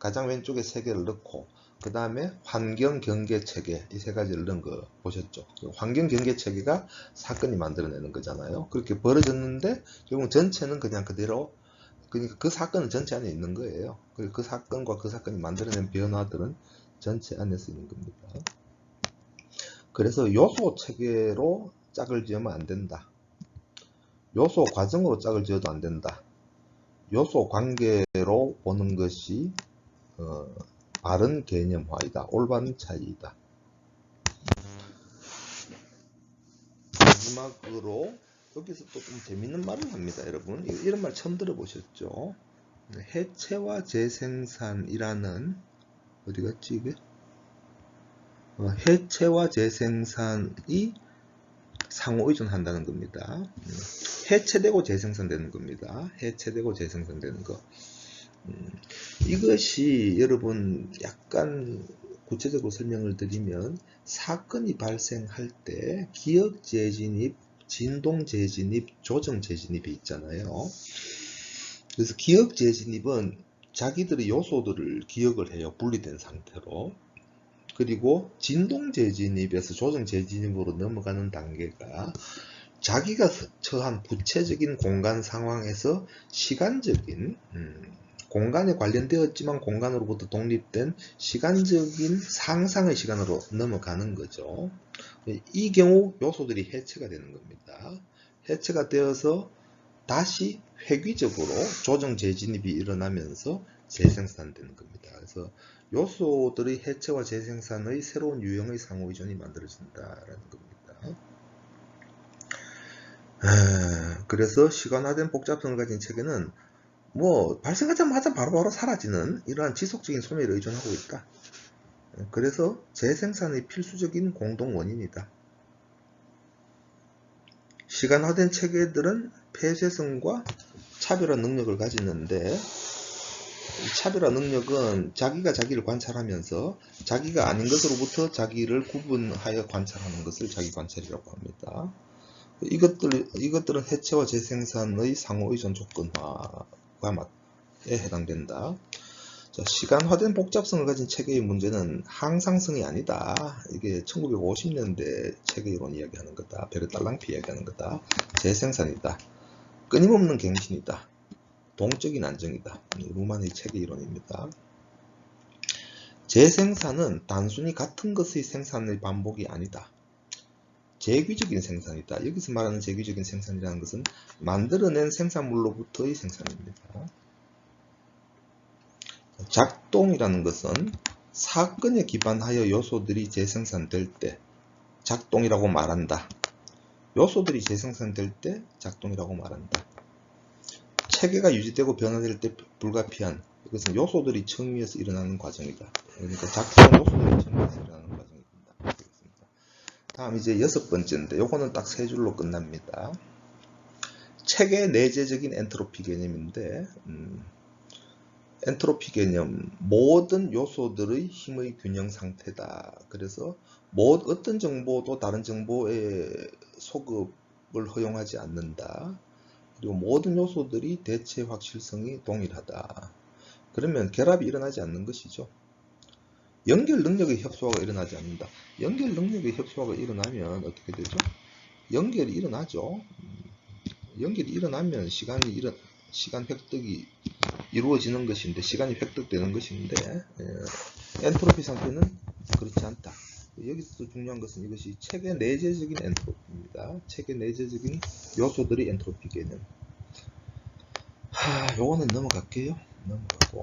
가장 왼쪽에 세 개를 넣고 그 다음에 환경 경계 체계 이 세 가지를 넣은 거 보셨죠? 환경 경계 체계가 사건이 만들어내는 거잖아요. 그렇게 벌어졌는데 결국 전체는 그냥 그대로, 그러니까 그 사건은 전체 안에 있는 거예요. 그 사건과 그 사건이 만들어낸 변화들은 전체 안에서 있는 겁니다. 그래서 요소 체계로 짝을 지으면 안 된다. 요소 과정으로 짝을 지어도 안 된다. 요소 관계로 보는 것이 바른 개념화이다. 올바른 차이이다. 마지막으로 여기서 또 좀 재밌는 말을 합니다. 여러분 이런 말 처음 들어보셨죠? 해체와 재생산이라는, 어디 갔지 이게? 해체와 재생산이 상호의존한다는 겁니다. 해체되고 재생산되는 겁니다. 해체되고 재생산되는 거. 이것이 여러분 약간 구체적으로 설명을 드리면 사건이 발생할 때 기억 재진입, 진동 재진입, 조정 재진입이 있잖아요. 그래서 기억 재진입은 자기들의 요소들을 기억을 해요. 분리된 상태로. 그리고 진동 재진입에서 조정 재진입으로 넘어가는 단계가 자기가 처한 구체적인 공간 상황에서 시간적인 공간에 관련되었지만 공간으로부터 독립된 시간적인 상상의 시간으로 넘어가는 거죠. 이 경우 요소들이 해체가 되는 겁니다. 해체가 되어서 다시 회귀적으로 조정 재진입이 일어나면서 재생산되는 겁니다. 그래서 요소들의 해체와 재생산의 새로운 유형의 상호의존이 만들어진다라는 겁니다. 그래서 시간화된 복잡성을 가진 체계는 발생하자마자 바로바로 사라지는 이러한 지속적인 소멸에 의존하고 있다. 그래서 재생산의 필수적인 공동 원인이다. 시간화된 체계들은 폐쇄성과 차별화 능력을 가지는데, 이 차별화 능력은 자기가 자기를 관찰하면서 자기가 아닌 것으로부터 자기를 구분하여 관찰하는 것을 자기관찰이라고 합니다. 이것들은 해체와 재생산의 상호의존 조건화에 해당된다. 자, 시간화된 복잡성을 가진 체계의 문제는 항상성이 아니다. 이게 1950년대 체계이론 이야기하는 거다. 베르탈랑피 이야기하는 거다. 재생산이다. 끊임없는 갱신이다. 동적인 안정이다. 루만의 체계이론입니다. 재생산은 단순히 같은 것의 생산의 반복이 아니다. 재규적인 생산이다. 여기서 말하는 재규적인 생산이라는 것은 만들어낸 생산물로부터의 생산입니다. 작동이라는 것은 사건에 기반하여 요소들이 재생산될 때 작동이라고 말한다. 요소들이 재생산될 때 작동이라고 말한다. 체계가 유지되고 변화될 때 불가피한, 이것은 요소들이 청미해서 일어나는 과정이다. 그러니까 작동 요소들이 청미해서 일어나는 과정입니다. 다음 이제 6번째인데 요거는 딱 3줄로 끝납니다. 체계 내재적인 엔트로피 개념인데, 엔트로피 개념, 모든 요소들의 힘의 균형 상태다. 그래서 어떤 정보도 다른 정보의 소급을 허용하지 않는다. 그리고 모든 요소들이 대체 확실성이 동일하다. 그러면 결합이 일어나지 않는 것이죠. 연결 능력의 협소화가 일어나지 않는다. 연결 능력의 협소화가 일어나면 어떻게 되죠? 연결이 일어나죠. 연결이 일어나면 시간 획득이 이루어지는 것인데, 시간이 획득되는 것인데, 엔트로피 상태는 그렇지 않다. 여기서 중요한 것은 이것이 체계 내재적인 엔트로피입니다. 체계 내재적인 요소들이 엔트로피 개념. 요거는 넘어갈게요. 넘어가고.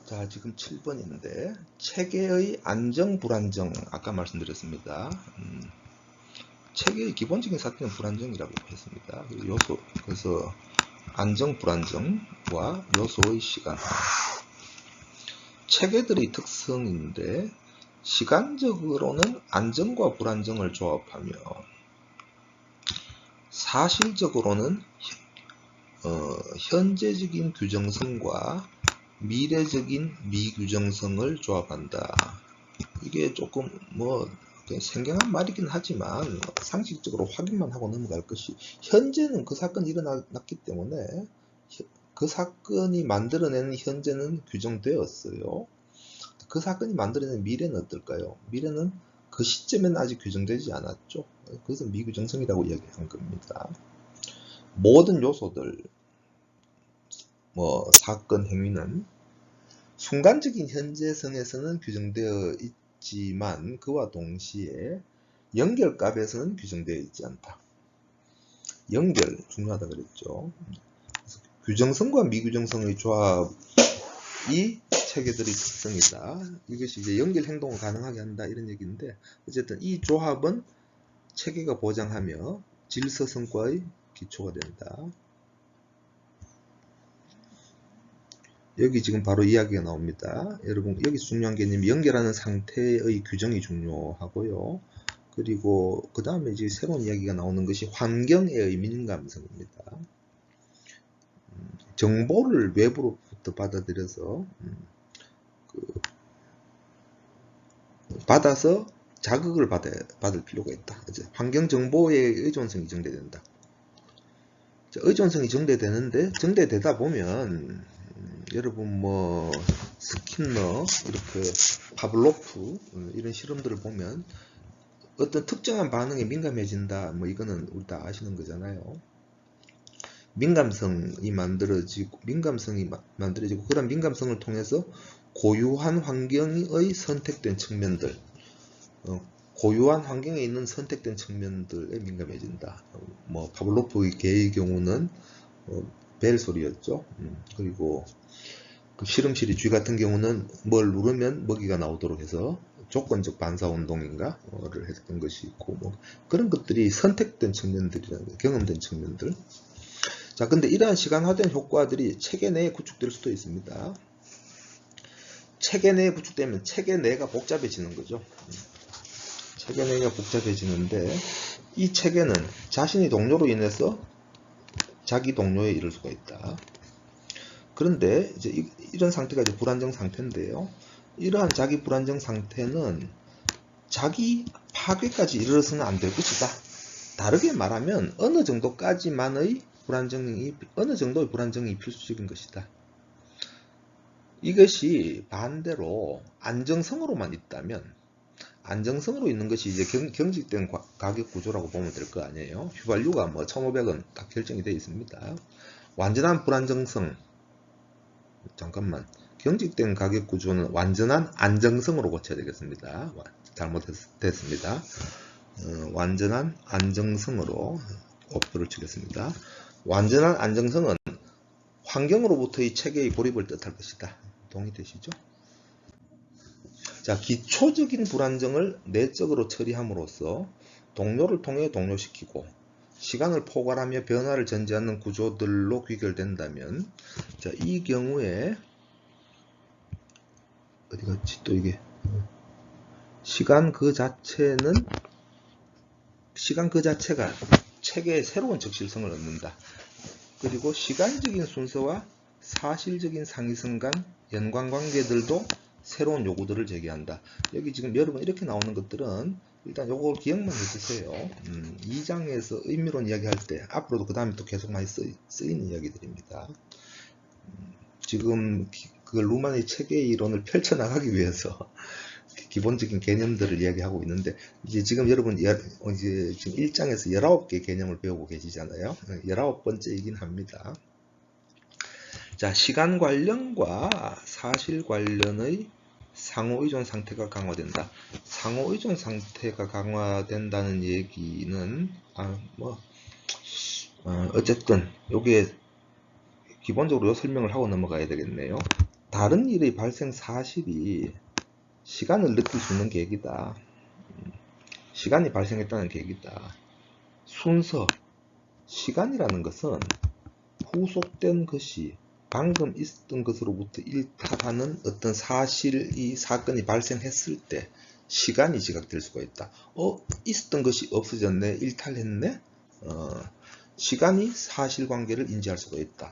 자, 지금 7번인데, 체계의 안정, 불안정. 아까 말씀드렸습니다. 체계의 기본적인 사태는 불안정이라고 했습니다. 요소, 그래서 안정, 불안정과 요소의 시간. 체계들의 특성인데, 시간적으로는 안정과 불안정을 조합하며, 사실적으로는 현재적인 규정성과 미래적인 미규정성을 조합한다. 이게 조금 그냥 생경한 말이긴 하지만 상식적으로 확인만 하고 넘어갈 것이, 현재는 그 사건이 일어났기 때문에 그 사건이 만들어내는 현재는 규정되었어요. 그 사건이 만들어내는 미래는 어떨까요? 미래는 그 시점에는 아직 규정되지 않았죠. 그것은 미규정성이라고 이야기한 겁니다. 모든 요소들, 사건, 행위는 순간적인 현재성에서는 규정되어 있지만 그와 동시에 연결값에서는 규정되어 있지 않다. 연결 중요하다 그랬죠. 그래서 규정성과 미규정성의 조합이 체계들의 특성이다. 이것이 이제 연결 행동을 가능하게 한다, 이런 얘기인데, 어쨌든 이 조합은 체계가 보장하며 질서 성과의 기초가 된다. 여기 지금 바로 이야기가 나옵니다. 여러분, 여기서 중요한 개념이 연결하는 상태의 규정이 중요하고요. 그리고 그 다음에 이제 새로운 이야기가 나오는 것이 환경의 민감성입니다. 정보를 외부로부터 받아들여서 받아서 자극을 받을 필요가 있다. 환경 정보의 의존성이 정대된다. 의존성이 정대되다 보면 여러분 스킨너, 이렇게 파블로프 이런 실험들을 보면 어떤 특정한 반응에 민감해진다, 이거는 우리 다 아시는 거잖아요. 민감성이 만들어지고 그런 민감성을 통해서 고유한 환경의 선택된 측면들, 고유한 환경에 있는 선택된 측면들에 민감해진다. 파블로프의 개의 경우는 벨 소리였죠. 그리고 그 실험실의 쥐 같은 경우는 뭘 누르면 먹이가 나오도록 해서 조건적 반사운동인가를 했던 것이 있고, 그런 것들이 선택된 측면들이라는 거예요. 경험된 측면들. 자, 근데 이러한 시간화된 효과들이 체계 내에 구축될 수도 있습니다. 체계 내에 구축되면 체계 내가 복잡해지는 거죠. 체계 내가 복잡해지는데, 이 체계는 자신의 동료로 인해서 자기 동료에 이를 수가 있다. 그런데 이제 이런 상태가 이제 불안정 상태인데요. 이러한 자기 불안정 상태는 자기 파괴까지 이르러서는 안 될 것이다. 다르게 말하면 어느 정도의 불안정이 필수적인 것이다. 이것이 반대로 안정성으로만 있다면, 안정성으로 있는 것이 이제 경직된 가격 구조라고 보면 될 거 아니에요. 휘발유가 1,500원 딱 결정이 되어 있습니다. 완전한 불안정성, 경직된 가격 구조는 완전한 안정성으로 고쳐야 되겠습니다. 잘못됐습니다. 완전한 안정성으로 옵표를 치겠습니다. 완전한 안정성은 환경으로부터의 체계의 고립을 뜻할 것이다. 동의되시죠? 자, 기초적인 불안정을 내적으로 처리함으로써 동료를 통해 동료시키고 시간을 포괄하며 변화를 전제하는 구조들로 귀결된다면, 자, 이 경우에 어디 갔지 또 이게, 시간 그 자체가 체계의 새로운 적실성을 얻는다. 그리고 시간적인 순서와 사실적인 상이성 간 연관관계들도 새로운 요구들을 제기한다. 여기 지금 여러분 이렇게 나오는 것들은 일단 요거 기억만 해주세요. 2장에서 의미론 이야기할 때 앞으로도 그 다음에 또 계속 많이 쓰이는 이야기들입니다. 지금 그 루만의 체계 이론을 펼쳐나가기 위해서 기본적인 개념들을 이야기하고 있는데, 이제 지금 여러분 이제 지금 1장에서 19개 개념을 배우고 계시잖아요. 19번째이긴 합니다. 자, 시간 관련과 사실 관련의 상호의존 상태가 강화된다. 상호의존 상태가 강화된다는 얘기는 어쨌든 요게 기본적으로 설명을 하고 넘어가야 되겠네요. 다른 일의 발생 사실이 시간을 느낄 수 있는 계기다. 시간이 발생했다는 계기다. 순서, 시간이라는 것은 후속된 것이 방금 있었던 것으로부터 일탈하는 어떤 사실이 사건이 발생했을 때 시간이 지각될 수가 있다. 있었던 것이 없어졌네, 일탈했네. 시간이 사실관계를 인지할 수가 있다.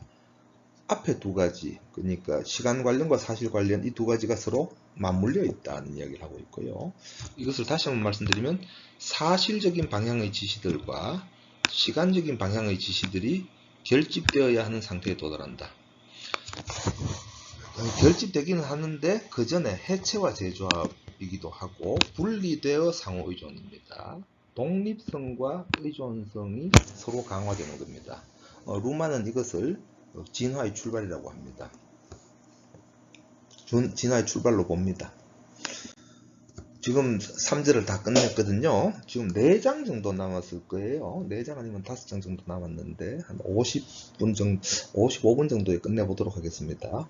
앞에 두 가지, 그러니까 시간 관련과 사실 관련 이 두 가지가 서로 맞물려 있다는 이야기를 하고 있고요. 이것을 다시 한번 말씀드리면 사실적인 방향의 지시들과 시간적인 방향의 지시들이 결집되어야 하는 상태에 도달한다. 결집되기는 하는데 그 전에 해체와 재조합이기도 하고 분리되어 상호의존입니다. 독립성과 의존성이 서로 강화되는 겁니다. 루마는 이것을 진화의 출발이라고 합니다. 진화의 출발로 봅니다. 지금 3절을 다 끝냈거든요. 지금 4장 정도 남았을 거예요. 4장 아니면 5장 정도 남았는데 한 50분 정도, 55분 정도에 끝내보도록 하겠습니다.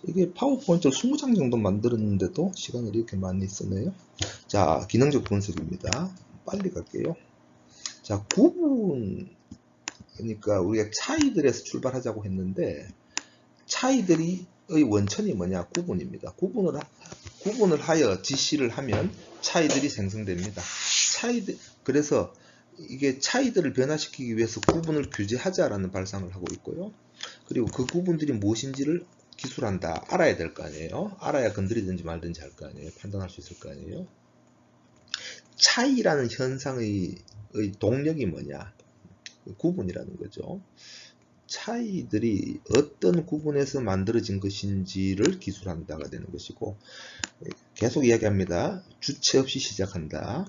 이게 파워포인트를 20장 정도 만들었는데도 시간을 이렇게 많이 쓰네요. 자, 기능적 분석입니다. 빨리 갈게요. 자, 구분, 그러니까 우리가 차이들에서 출발하자고 했는데 차이들의 원천이 뭐냐? 구분입니다. 구분을 하여 지시를 하면 차이들이 생성됩니다. 그래서 이게 차이들을 변화시키기 위해서 구분을 규제하자라는 발상을 하고 있고요. 그리고 그 구분들이 무엇인지를 기술한다. 알아야 될 거 아니에요. 알아야 건드리든지 말든지 할 거 아니에요. 판단할 수 있을 거 아니에요. 차이라는 현상의 동력이 뭐냐? 구분이라는 거죠. 차이들이 어떤 구분에서 만들어진 것인지를 기술한다가 되는 것이고, 계속 이야기합니다. 주체 없이 시작한다.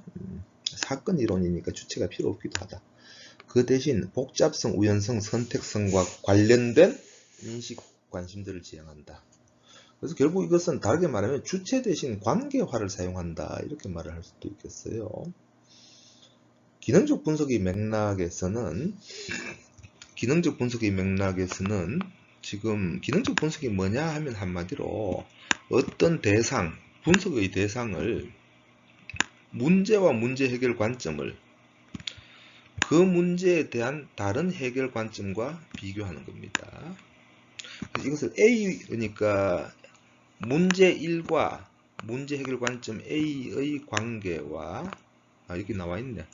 사건 이론이니까 주체가 필요 없기도 하다. 그 대신 복잡성, 우연성, 선택성과 관련된 인식 관심들을 지향한다. 그래서 결국 이것은 다르게 말하면 주체 대신 관계화를 사용한다. 이렇게 말을 할 수도 있겠어요. 기능적 분석의 맥락에서는 지금 기능적 분석이 뭐냐 하면 한마디로 어떤 대상, 분석의 대상을 문제와 문제 해결 관점을 그 문제에 대한 다른 해결 관점과 비교하는 겁니다. 이것을 A, 그러니까 문제 1과 문제 해결 관점 A의 관계와 여기 나와 있네.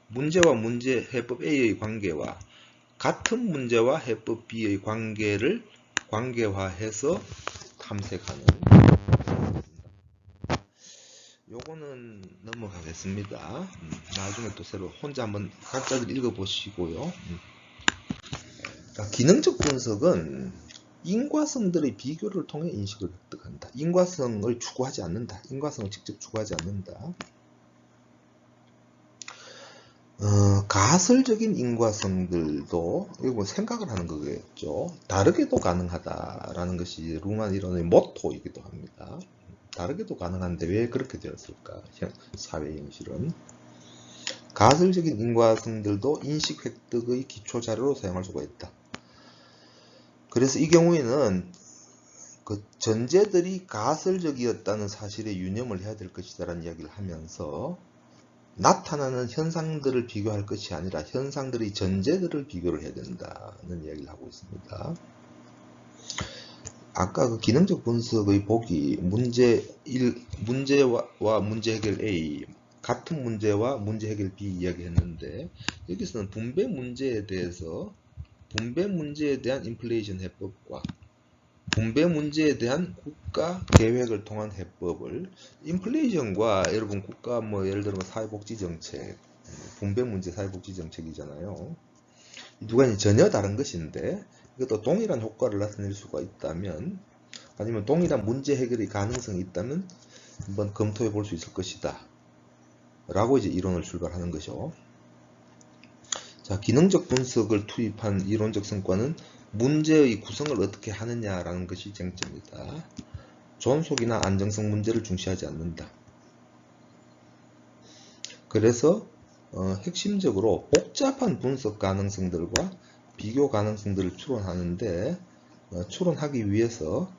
문제와 문제 해법 A의 관계와 같은 문제와 해법 B의 관계를 관계화해서 탐색하는. 요거는 넘어가겠습니다. 나중에 또 새로 혼자 한번 각자들 읽어보시고요. 기능적 분석은 인과성들의 비교를 통해 인식을 획득한다. 인과성을 추구하지 않는다. 인과성을 직접 추구하지 않는다. 가설적인 인과성들도 이거 생각을 하는 거겠죠. 다르게도 가능하다라는 것이 루만 이론의 모토이기도 합니다. 다르게도 가능한데 왜 그렇게 되었을까? 사회 현실은 가설적인 인과성들도 인식 획득의 기초 자료로 사용할 수가 있다. 그래서 이 경우에는 그 전제들이 가설적이었다는 사실에 유념을 해야 될 것이다라는 이야기를 하면서 나타나는 현상들을 비교할 것이 아니라 현상들의 전제들을 비교를 해야 된다는 이야기를 하고 있습니다. 아까 그 기능적 분석의 보기 문제와 문제 해결 A, 같은 문제와 문제 해결 B 이야기했는데 여기서는 분배 문제에 대한 인플레이션 해법과 분배 문제에 대한 국가 계획을 통한 해법을 인플레이션과 여러분 국가 예를 들면 사회복지정책, 분배 문제 사회복지정책이잖아요. 두 가지 전혀 다른 것인데 이것도 동일한 효과를 나타낼 수가 있다면 아니면 동일한 문제 해결의 가능성이 있다면 한번 검토해 볼 수 있을 것이다. 라고 이제 이론을 출발하는 것이죠. 자, 기능적 분석을 투입한 이론적 성과는 문제의 구성을 어떻게 하느냐라는 것이 쟁점이다. 존속이나 안정성 문제를 중시하지 않는다. 그래서 핵심적으로 복잡한 분석 가능성들과 비교 가능성들을 추론하는데 추론하기 위해서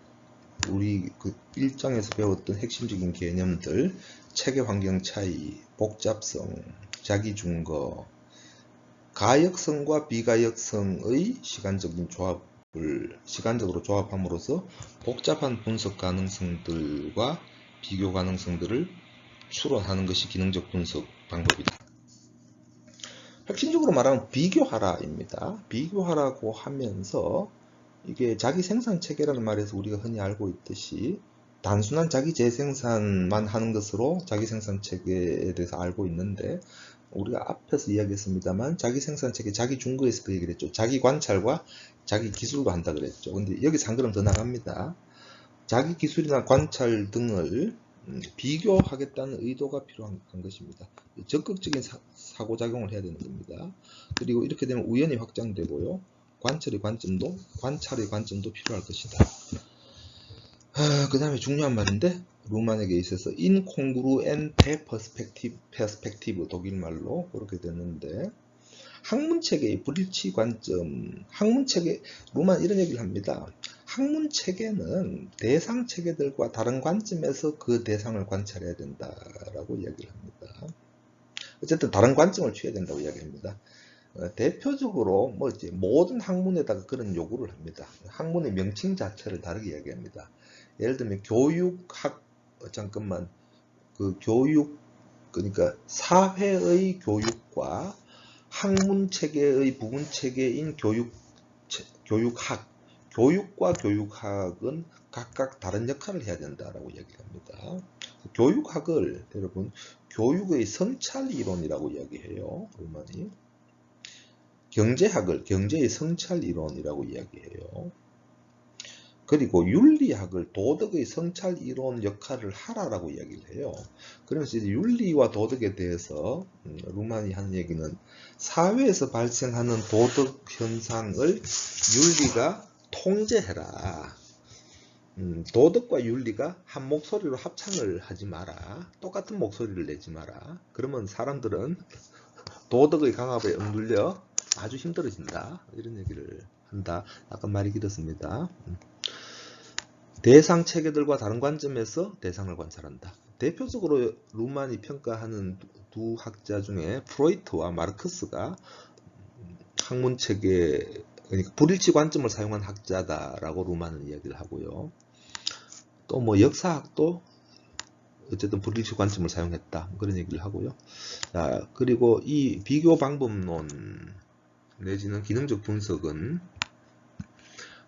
우리 그 1장에서 배웠던 핵심적인 개념들, 체계 환경 차이, 복잡성, 자기 증거, 가역성과 비가역성의 시간적으로 조합함으로써 복잡한 분석 가능성들과 비교 가능성들을 추론하는 것이 기능적 분석 방법이다. 핵심적으로 말하면 비교하라입니다. 비교하라고 하면서 이게 자기 생산 체계라는 말에서 우리가 흔히 알고 있듯이 단순한 자기 재생산만 하는 것으로 자기 생산 체계에 대해서 알고 있는데, 우리가 앞에서 이야기했습니다만 자기 생산 체계, 자기 중거에서 그 얘기를 했죠. 자기 관찰과 자기 기술도 한다 그랬죠. 근데 여기서 한 걸음 더 나갑니다. 자기 기술이나 관찰 등을 비교하겠다는 의도가 필요한 것입니다. 적극적인 사고작용을 해야 되는 겁니다. 그리고 이렇게 되면 우연히 확장되고요. 관찰의 관점도 필요할 것이다. 그 다음에 중요한 말인데, 루만에게 있어서 incongruente perspective, 독일말로 그렇게 됐는데, 학문체계의 불일치 관점, 학문체계, 루만 이런 얘기를 합니다. 학문체계는 대상체계들과 다른 관점에서 그 대상을 관찰해야 된다라고 이야기를 합니다. 어쨌든 다른 관점을 취해야 된다고 이야기합니다. 대표적으로 모든 학문에다가 그런 요구를 합니다. 학문의 명칭 자체를 다르게 이야기합니다. 예를 들면 교육학, 그러니까 사회의 교육과 학문체계의 부분체계인 교육학, 교육과 교육학은 각각 다른 역할을 해야 된다라고 이야기합니다. 교육학을 여러분 교육의 성찰이론이라고 이야기해요. 루만이. 경제학을 경제의 성찰이론이라고 이야기해요. 그리고 윤리학을 도덕의 성찰이론 역할을 하라라고 이야기를 해요. 그러면서 이제 윤리와 도덕에 대해서 루만이 하는 얘기는 사회에서 발생하는 도덕 현상을 윤리가 통제해라. 도덕과 윤리가 한 목소리로 합창을 하지 마라. 똑같은 목소리를 내지 마라. 그러면 사람들은 도덕의 강압에 억눌려 아주 힘들어진다. 이런 얘기를 한다. 약간 말이 길었습니다. 대상 체계들과 다른 관점에서 대상을 관찰한다. 대표적으로 루만이 평가하는 두 학자 중에 프로이트와 마르크스가 학문체계, 그러니까 불일치 관점을 사용한 학자다라고 루만은 이야기를 하고요. 또 역사학도 어쨌든 불일치 관점을 사용했다, 그런 얘기를 하고요. 자, 그리고 이 비교 방법론 내지는 기능적 분석은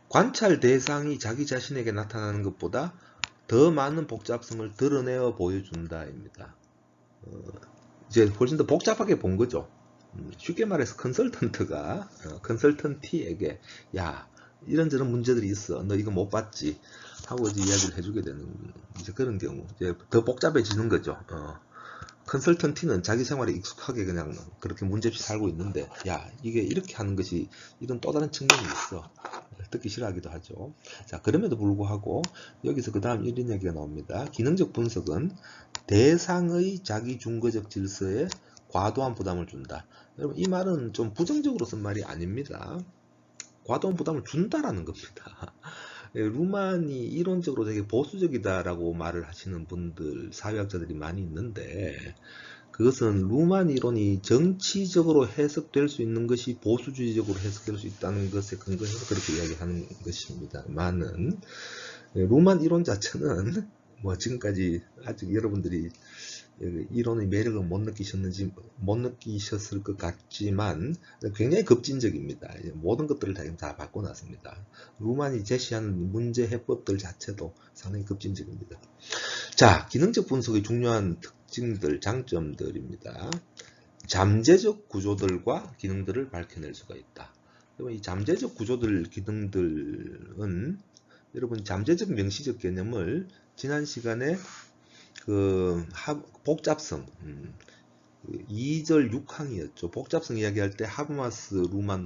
관찰 대상이 자기 자신에게 나타나는 것보다 더 많은 복잡성을 드러내어 보여준다입니다. 이제 훨씬 더 복잡하게 본 거죠. 쉽게 말해서 컨설턴티에게 야, 이런저런 문제들이 있어, 너 이거 못 봤지 하고 이제 이야기를 해주게 되는 이제 그런 경우, 이제 더 복잡해지는 거죠. 컨설턴티는 자기 생활에 익숙하게 그냥 그렇게 문제없이 살고 있는데, 야, 이게 이렇게 하는 것이 이런 또 다른 측면이 있어, 듣기 싫어하기도 하죠. 자, 그럼에도 불구하고 여기서 그 다음 이런 얘기가 나옵니다. 기능적 분석은 대상의 자기 중거적 질서에 과도한 부담을 준다. 여러분, 이 말은 좀 부정적으로 쓴 말이 아닙니다. 과도한 부담을 준다라는 겁니다. 루만이 이론적으로 되게 보수적이다라고 말을 하시는 분들, 사회학자들이 많이 있는데, 그것은 루만 이론이 정치적으로 해석될 수 있는 것이 보수주의적으로 해석될 수 있다는 것에 근거해서 그렇게 이야기하는 것입니다만은, 루만 이론 자체는 지금까지 아직 여러분들이 이론의 매력을 못 느끼셨을 것 같지만 굉장히 급진적입니다. 모든 것들을 다 바꿔놨습니다. 루만이 제시하는 문제 해법들 자체도 상당히 급진적입니다. 자, 기능적 분석의 중요한 특징들, 장점들입니다. 잠재적 구조들과 기능들을 밝혀낼 수가 있다. 이 잠재적 구조들, 기능들은 여러분 잠재적 명시적 개념을 지난 시간에 복잡성, 2절 6항이었죠. 복잡성 이야기할 때 하브마스 루만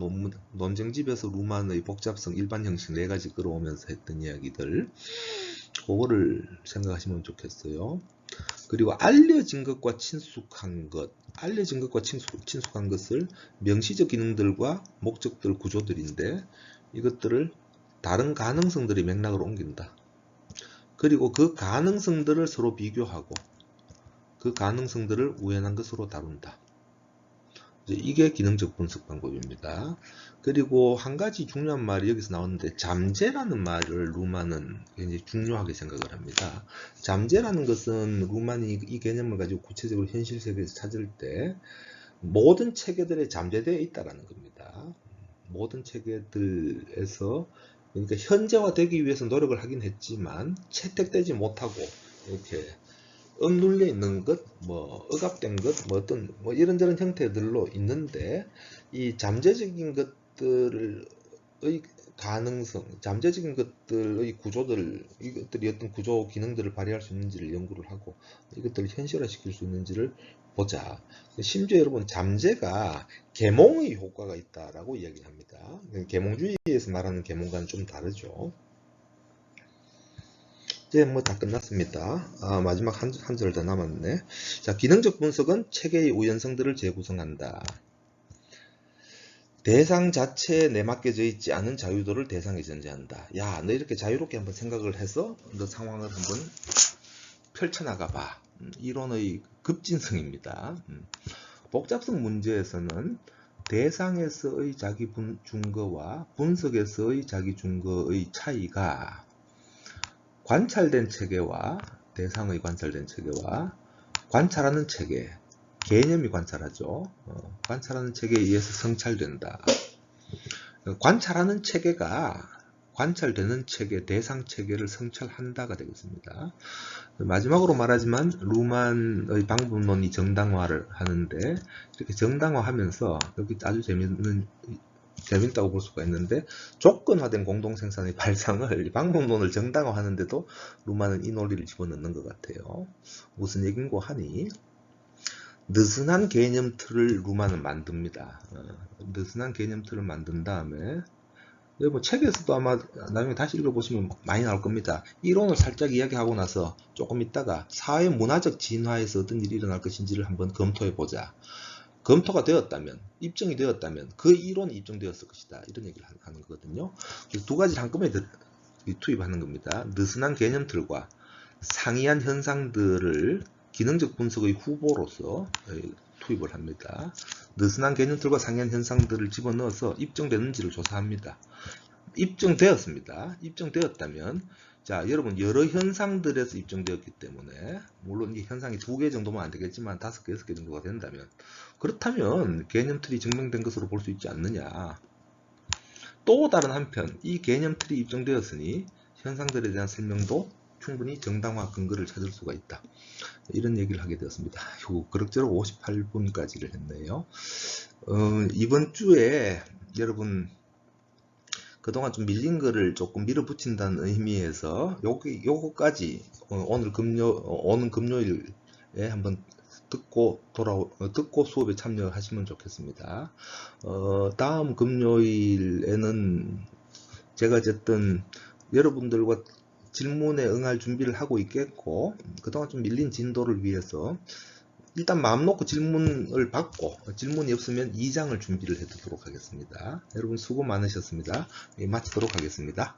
논쟁집에서 루만의 복잡성 일반 형식 4가지 끌어오면서 했던 이야기들, 그거를 생각하시면 좋겠어요. 그리고 알려진 것과 친숙한 것, 알려진 것과 친숙한 것을 명시적 기능들과 목적들 구조들인데, 이것들을 다른 가능성들의 맥락으로 옮긴다. 그리고 그 가능성들을 서로 비교하고 그 가능성들을 우연한 것으로 다룬다. 이게 기능적 분석 방법입니다. 그리고 한 가지 중요한 말이 여기서 나오는데, 잠재라는 말을 루만은 굉장히 중요하게 생각을 합니다. 잠재라는 것은 루만이 이 개념을 가지고 구체적으로 현실 세계에서 찾을 때 모든 체계들에 잠재되어 있다는 겁니다. 모든 체계들에서, 그러니까 현재화되기 위해서 노력을 하긴 했지만 채택되지 못하고 이렇게 억눌려 있는 것, 억압된 것, 어떤 이런저런 형태들로 있는데, 이 잠재적인 것들의 가능성, 잠재적인 것들의 구조들, 이것들이 어떤 구조 기능들을 발휘할 수 있는지를 연구를 하고 이것들을 현실화시킬 수 있는지를 보자. 심지어 여러분, 잠재가 계몽의 효과가 있다라고 이야기합니다. 계몽주의에서 말하는 계몽과는 좀 다르죠. 이제 다 끝났습니다. 마지막 한 절 더 남았네. 자, 기능적 분석은 체계의 우연성들을 재구성한다. 대상 자체에 내맡겨져 있지 않은 자유도를 대상에 전제한다. 야, 너 이렇게 자유롭게 한번 생각을 해서 너 상황을 한번 펼쳐나가 봐. 이론의 급진성입니다. 복잡성 문제에서는 대상에서의 자기 증거와 분석에서의 자기 증거의 차이가 관찰된 체계와 대상의 관찰된 체계와 관찰하는 체계, 개념이 관찰하죠. 관찰하는 체계에 의해서 성찰된다. 관찰하는 체계가 관찰되는 체계, 대상 체계를 성찰한다가 되겠습니다. 마지막으로 말하지만 루만의 방법론이 정당화를 하는데, 이렇게 정당화하면서 여기 아주 재밌다고 볼 수가 있는데, 조건화된 공동생산의 발상을 방법론을 정당화하는데도 루만은 이 논리를 집어넣는 것 같아요. 무슨 얘긴고 하니, 느슨한 개념 틀을 루만은 만듭니다. 느슨한 개념 틀을 만든 다음에, 책에서도 아마 나중에 다시 읽어보시면 많이 나올 겁니다. 이론을 살짝 이야기하고 나서 조금 있다가 사회 문화적 진화에서 어떤 일이 일어날 것인지를 한번 검토해보자. 검토가 되었다면, 입증이 되었다면 그 이론이 입증되었을 것이다. 이런 얘기를 하는 거거든요. 그래서 두 가지를 한꺼번에 투입하는 겁니다. 느슨한 개념들과 상이한 현상들을 기능적 분석의 후보로서 투입을 합니다. 느슨한 개념들과 상이한 현상들을 집어넣어서 입증되는지를 조사합니다. 입증되었습니다. 입증되었다면, 자, 여러분, 여러 현상들에서 입증되었기 때문에, 물론 이 현상이 2개 정도면 안 되겠지만 5개, 6개 정도가 된다면, 그렇다면 개념틀이 증명된 것으로 볼 수 있지 않느냐. 또 다른 한편, 이 개념틀이 입증되었으니 현상들에 대한 설명도 충분히 정당화 근거를 찾을 수가 있다. 이런 얘기를 하게 되었습니다. 그럭저럭 58분까지를 했네요. 이번 주에 여러분, 그동안 좀 밀린 거를 조금 밀어붙인다는 의미에서 요거까지 오는 금요일에 한번 듣고 수업에 참여하시면 좋겠습니다. 다음 금요일에는 제가 어쨌든 여러분들과 질문에 응할 준비를 하고 있겠고, 그동안 좀 밀린 진도를 위해서 일단 마음 놓고 질문을 받고, 질문이 없으면 2장을 준비를 해두도록 하겠습니다. 여러분 수고 많으셨습니다. 마치도록 하겠습니다.